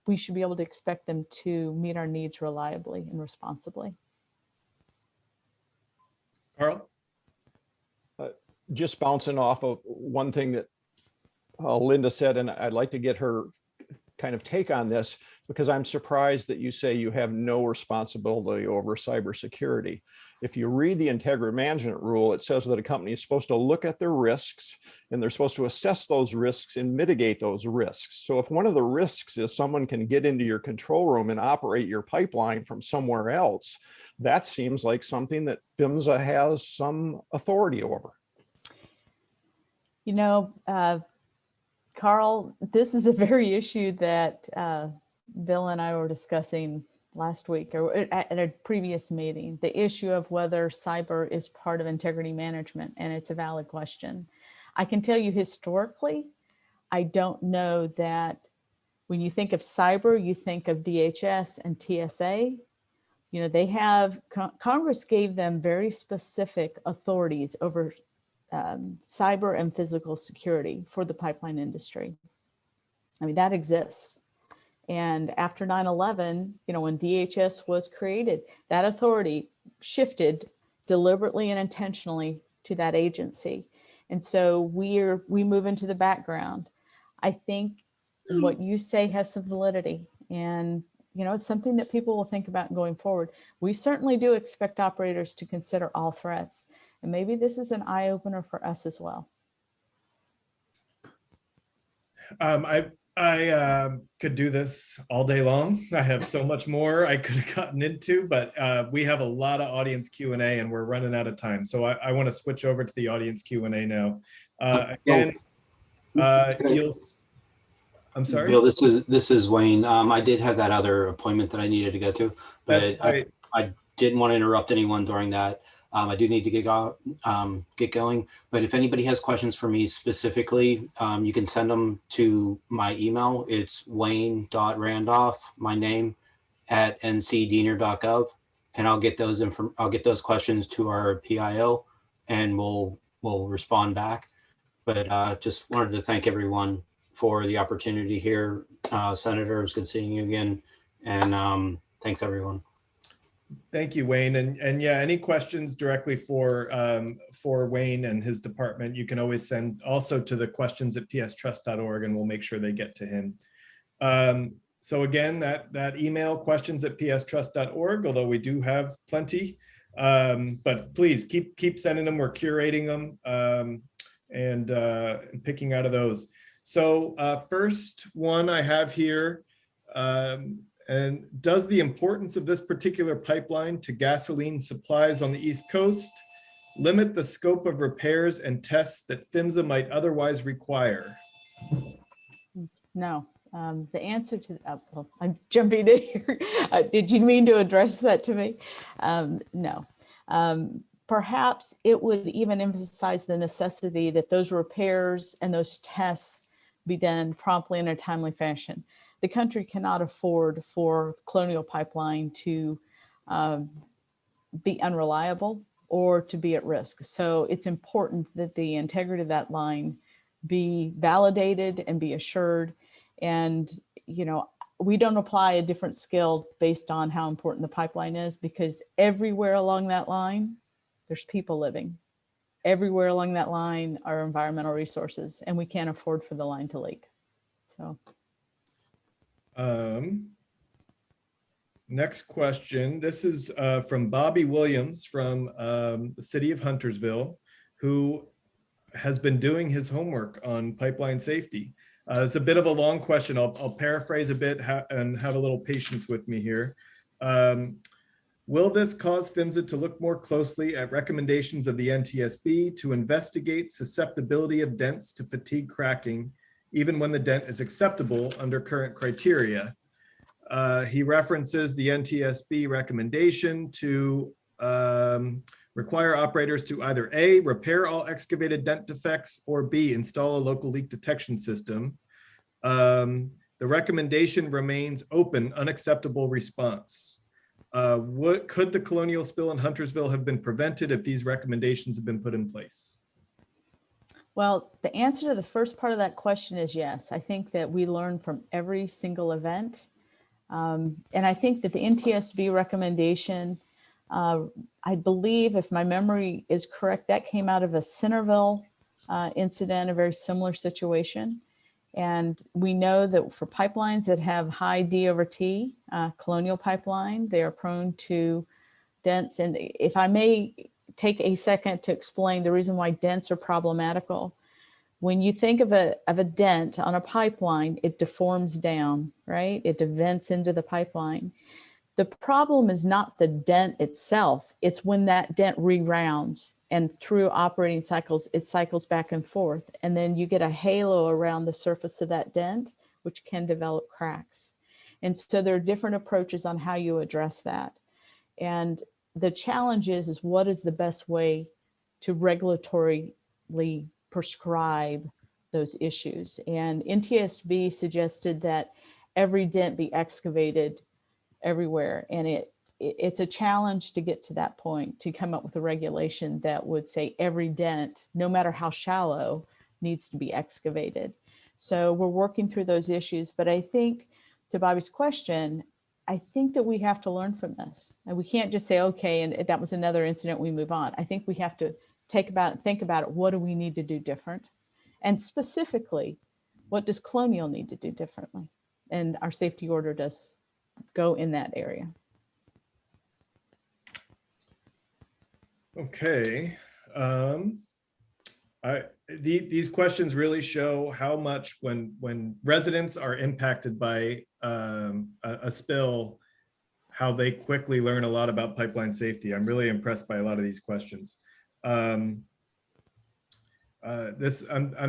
We should be able to expect them to meet our needs reliably and responsibly. Carl? Just bouncing off of one thing that Linda said, and I'd like to get her kind of take on this, because I'm surprised that you say you have no responsibility over cybersecurity. If you read the integrity management rule, it says that a company is supposed to look at their risks and they're supposed to assess those risks and mitigate those risks. So if one of the risks is someone can get into your control room and operate your pipeline from somewhere else, that seems like something that PHMSA has some authority over. You know, Carl, this is a very issue that Bill and I were discussing last week or at a previous meeting, the issue of whether cyber is part of integrity management, and it's a valid question. I can tell you historically, I don't know that when you think of cyber, you think of DHS and TSA. You know, they have, Congress gave them very specific authorities over cyber and physical security for the pipeline industry. I mean, that exists. And after 9/11, you know, when DHS was created, that authority shifted deliberately and intentionally to that agency. And so we move into the background. I think what you say has some validity, and you know, it's something that people will think about going forward. We certainly do expect operators to consider all threats. And maybe this is an eye-opener for us as well. I could do this all day long. I have so much more I could have gotten into, but we have a lot of audience Q&A and we're running out of time. So I want to switch over to the audience Q&A now. Again, I'm sorry? Bill, this is Wayne. I did have that other appointment that I needed to go to, but I didn't want to interrupt anyone during that. I do need to get going, but if anybody has questions for me specifically, you can send them to my email. It's wayne.randolph, my name, at ncdiener.gov, and I'll get those questions to our PIO, and we'll respond back. But just wanted to thank everyone for the opportunity here. Senator, it was good seeing you again, and thanks everyone. Thank you, Wayne. And yeah, any questions directly for Wayne and his department, you can always send also to the questions@pstrust.org, and we'll make sure they get to him. So again, that email, questions@pstrust.org, although we do have plenty, but please keep sending them. We're curating them and picking out of those. So first one I have here, and does the importance of this particular pipeline to gasoline supplies on the East Coast limit the scope of repairs and tests that PHMSA might otherwise require? No. The answer to well, I'm jumping in here. Did you mean to address that to me? No. Perhaps it would even emphasize the necessity that those repairs and those tests be done promptly in a timely fashion. The country cannot afford for Colonial Pipeline to be unreliable or to be at risk. So it's important that the integrity of that line be validated and be assured. And, you know, we don't apply a different scale based on how important the pipeline is, because everywhere along that line, there's people living. Everywhere along that line are environmental resources, and we can't afford for the line to leak. So. Next question. This is from Bobby Williams from the city of Huntersville, who has been doing his homework on pipeline safety. It's a bit of a long question. I'll paraphrase a bit and have a little patience with me here. Will this cause PHMSA to look more closely at recommendations of the NTSB to investigate susceptibility of dents to fatigue cracking, even when the dent is acceptable under current criteria? He references the NTSB recommendation to require operators to either A, repair all excavated dent defects, or B, install a local leak detection system. The recommendation remains open, unacceptable response. What could the Colonial spill in Huntersville have been prevented if these recommendations have been put in place? Well, the answer to the first part of that question is yes. I think that we learn from every single event. And I think that the NTSB recommendation, I believe, if my memory is correct, that came out of a Centerville incident, a very similar situation. And we know that for pipelines that have high D over T, Colonial Pipeline, they are prone to dents. And if I may take a second to explain the reason why dents are problematical. When you think of a dent on a pipeline, it deforms down, right? It vents into the pipeline. The problem is not the dent itself. It's when that dent re-rounds, and through operating cycles, it cycles back and forth. And then you get a halo around the surface of that dent, which can develop cracks. And so there are different approaches on how you address that. And the challenge is what is the best way to regulatorily prescribe those issues? And NTSB suggested that every dent be excavated everywhere. And it's a challenge to get to that point, to come up with a regulation that would say every dent, no matter how shallow, needs to be excavated. So we're working through those issues. But I think, to Bobby's question, I think that we have to learn from this. And we can't just say, okay, and that was another incident, we move on. I think we have to think about it. What do we need to do different? And specifically, what does Colonial need to do differently? And our safety order does go in that area. Okay. These questions really show how much when residents are impacted by a spill, how they quickly learn a lot about pipeline safety. I'm really impressed by a lot of these questions. I'm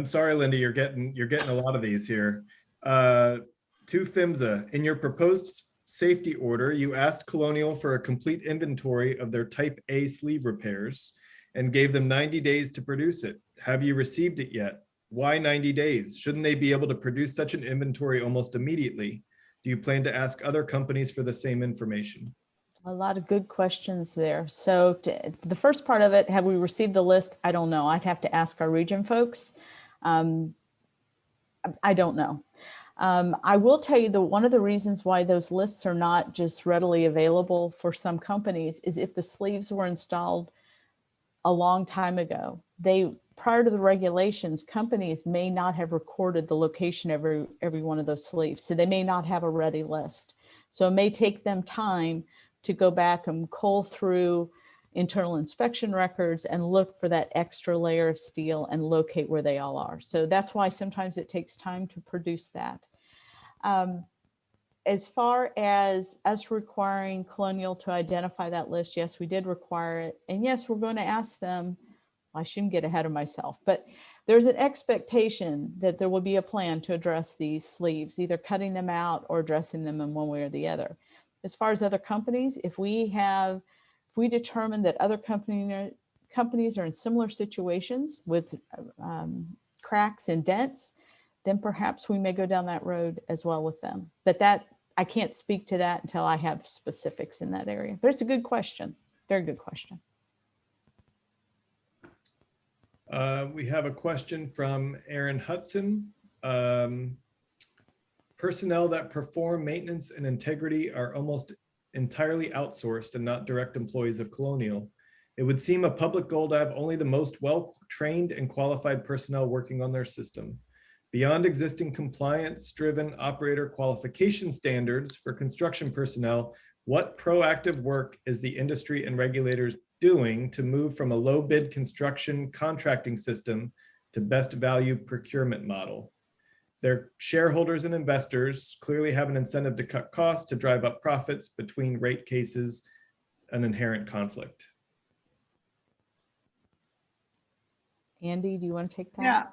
sorry, Linda, you're getting a lot of these here. To PHMSA, in your proposed safety order, you asked Colonial for a complete inventory of their type A sleeve repairs and gave them 90 days to produce it. Have you received it yet? Why 90 days? Shouldn't they be able to produce such an inventory almost immediately? Do you plan to ask other companies for the same information? A lot of good questions there. So the first part of it, have we received the list? I don't know. I'd have to ask our region folks. I don't know. I will tell you that one of the reasons why those lists are not just readily available for some companies is if the sleeves were installed a long time ago, prior to the regulations, companies may not have recorded the location of every one of those sleeves. So they may not have a ready list. So it may take them time to go back and cull through internal inspection records and look for that extra layer of steel and locate where they all are. So that's why sometimes it takes time to produce that. As far as us requiring Colonial to identify that list, yes, we did require it. And yes, we're going to ask them, I shouldn't get ahead of myself, but there's an expectation that there will be a plan to address these sleeves, either cutting them out or addressing them in one way or the other. As far as other companies, if we determine that other companies are in similar situations with cracks and dents, then perhaps we may go down that road as well with them. But I can't speak to that until I have specifics in that area. But it's a good question, very good question. We have a question from Aaron Hudson. Personnel that perform maintenance and integrity are almost entirely outsourced and not direct employees of Colonial. It would seem a public goal to have only the most well-trained and qualified personnel working on their system. Beyond existing compliance-driven operator qualification standards for construction personnel, what proactive work is the industry and regulators doing to move from a low bid construction contracting system to best value procurement model? Their shareholders and investors clearly have an incentive to cut costs to drive up profits. Between rate cases, an inherent conflict. Andy, do you want to take that? Yeah,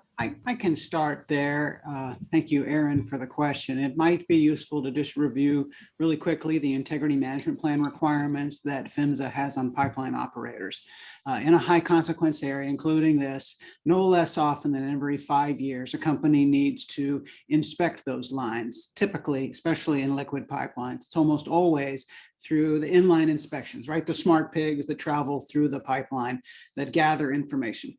I can start there. Thank you, Aaron, for the question. It might be useful to just review really quickly the integrity management plan requirements that PHMSA has on pipeline operators. In a high consequence area, including this, no less often than every 5 years, a company needs to inspect those lines, typically, especially in liquid pipelines. It's almost always through the inline inspections, right? The smart pigs that travel through the pipeline that gather information.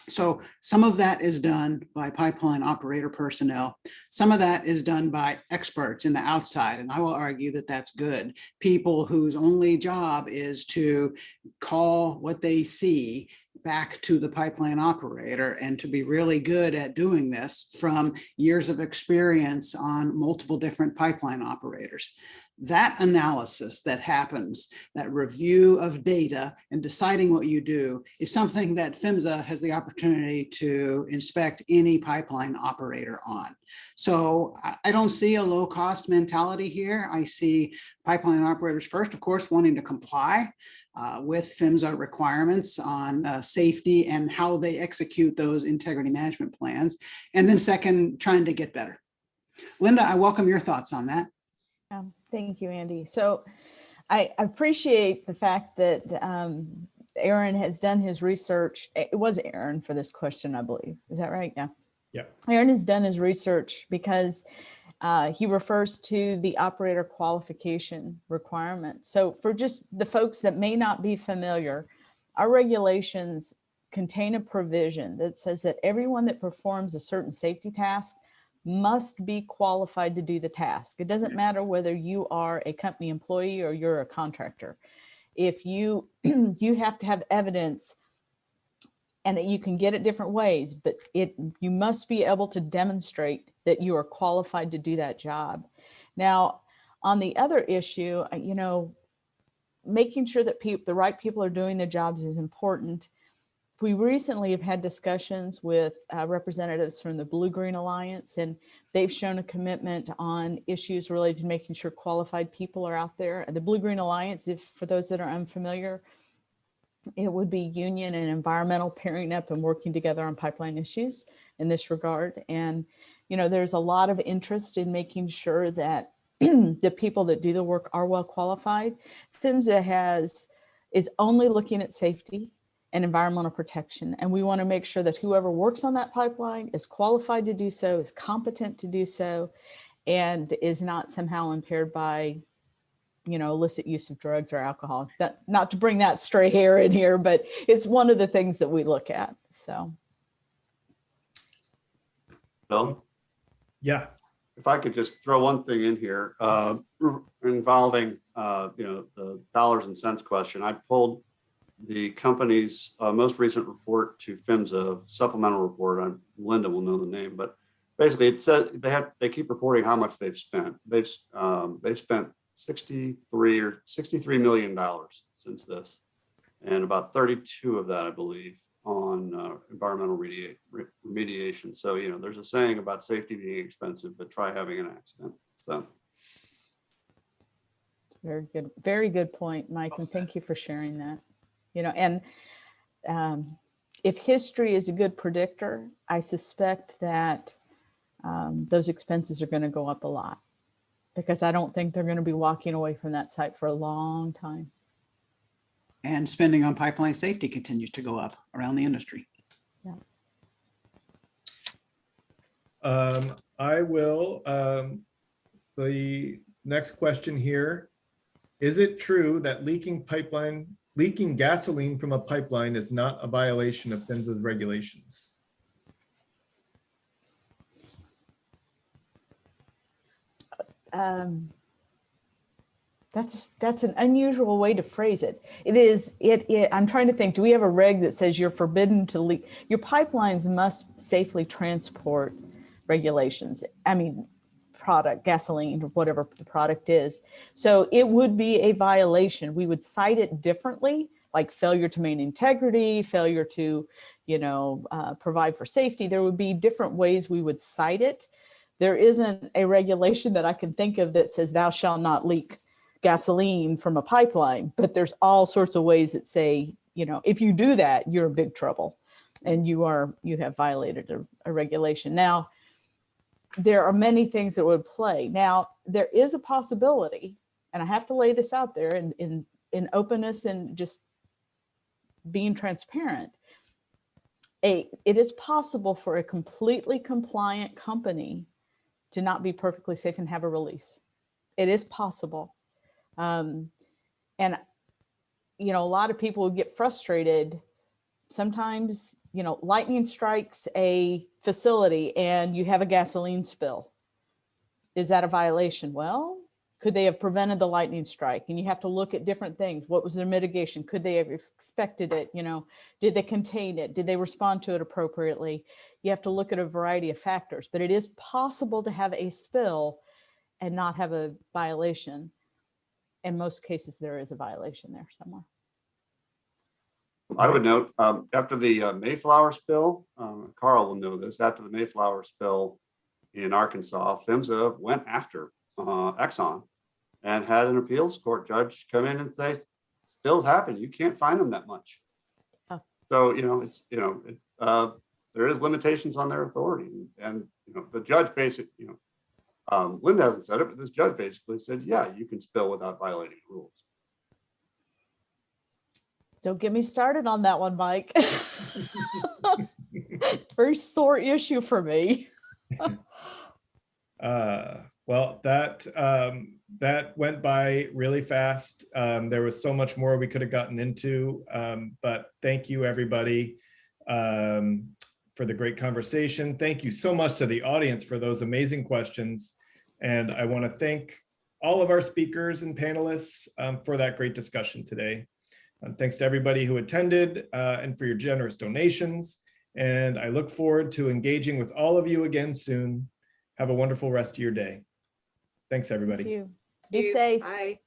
So some of that is done by pipeline operator personnel. Some of that is done by experts in the outside, and I will argue that that's good. People whose only job is to call what they see back to the pipeline operator and to be really good at doing this from years of experience on multiple different pipeline operators. That analysis that happens, that review of data and deciding what you do, is something that PHMSA has the opportunity to inspect any pipeline operator on. So I don't see a low cost mentality here. I see pipeline operators first, of course, wanting to comply with PHMSA requirements on safety and how they execute those integrity management plans. And then second, trying to get better. Linda, I welcome your thoughts on that. Thank you, Andy. So I appreciate the fact that Aaron has done his research. It was Aaron for this question, I believe. Is that right? Yeah. Yeah. Aaron has done his research because he refers to the operator qualification requirement. So for just the folks that may not be familiar, our regulations contain a provision that says that everyone that performs a certain safety task must be qualified to do the task. It doesn't matter whether you are a company employee or you're a contractor. If you have to have evidence, and you can get it different ways, but you must be able to demonstrate that you are qualified to do that job. Now, on the other issue, making sure that the right people are doing their jobs is important. We recently have had discussions with representatives from the Blue-Green Alliance, and they've shown a commitment on issues related to making sure qualified people are out there. The Blue-Green Alliance, for those that are unfamiliar, it would be union and environmental pairing up and working together on pipeline issues in this regard. And, there's a lot of interest in making sure that the people that do the work are well qualified. PHMSA is only looking at safety and environmental protection. And we want to make sure that whoever works on that pipeline is qualified to do so, is competent to do so, and is not somehow impaired by, illicit use of drugs or alcohol. Not to bring that stray hair in here, but it's one of the things that we look at. So. Bill? Yeah. If I could just throw one thing in here involving, the dollars and cents question. I pulled the company's most recent report to PHMSA, supplemental report. Linda will know the name, but basically it says they keep reporting how much they've spent. They've spent $63 million since this, and about 32 of that, I believe, on environmental remediation. So there's a saying about safety being expensive, but try having an accident. So. Very good point, Mike, and thank you for sharing that. And if history is a good predictor, I suspect that those expenses are going to go up a lot, because I don't think they're going to be walking away from that site for a long time. And spending on pipeline safety continues to go up around the industry. Yeah. I will, the next question here, is it true that leaking gasoline from a pipeline is not a violation of PHMSA's regulations? That's an unusual way to phrase it. I'm trying to think, do we have a reg that says you're forbidden to leak? Your pipelines must safely transport regulations. I mean, product, gasoline, or whatever the product is. So it would be a violation. We would cite it differently, like failure to maintain integrity, failure to, provide for safety. There would be different ways we would cite it. There isn't a regulation that I can think of that says thou shalt not leak gasoline from a pipeline, but there's all sorts of ways that say, if you do that, you're in big trouble and you have violated a regulation. Now, there are many things that would play. Now, there is a possibility, and I have to lay this out there in openness and just being transparent. It is possible for a completely compliant company to not be perfectly safe and have a release. It is possible. And, a lot of people would get frustrated. Sometimes, lightning strikes a facility and you have a gasoline spill. Is that a violation? Well, could they have prevented the lightning strike? And you have to look at different things. What was their mitigation? Could they have expected it? Did they contain it? Did they respond to it appropriately? You have to look at a variety of factors, but it is possible to have a spill and not have a violation. In most cases, there is a violation there somewhere. I would note, after the Mayflower spill, Carl will know this, after the Mayflower spill in Arkansas, PHMSA went after Exxon and had an appeals court judge come in and say, spills happen, you can't find them that much. Oh. So, there is limitations on their authority. And, the judge basically, Linda hasn't said it, but this judge basically said, yeah, you can spill without violating rules. Don't get me started on that one, Mike. Very sore issue for me. Well, that went by really fast. There was so much more we could have gotten into, but thank you, everybody, for the great conversation. Thank you so much to the audience for those amazing questions. And I want to thank all of our speakers and panelists for that great discussion today. Thanks to everybody who attended and for your generous donations. And I look forward to engaging with all of you again soon. Have a wonderful rest of your day. Thanks, everybody. Thank you. Be safe. Bye.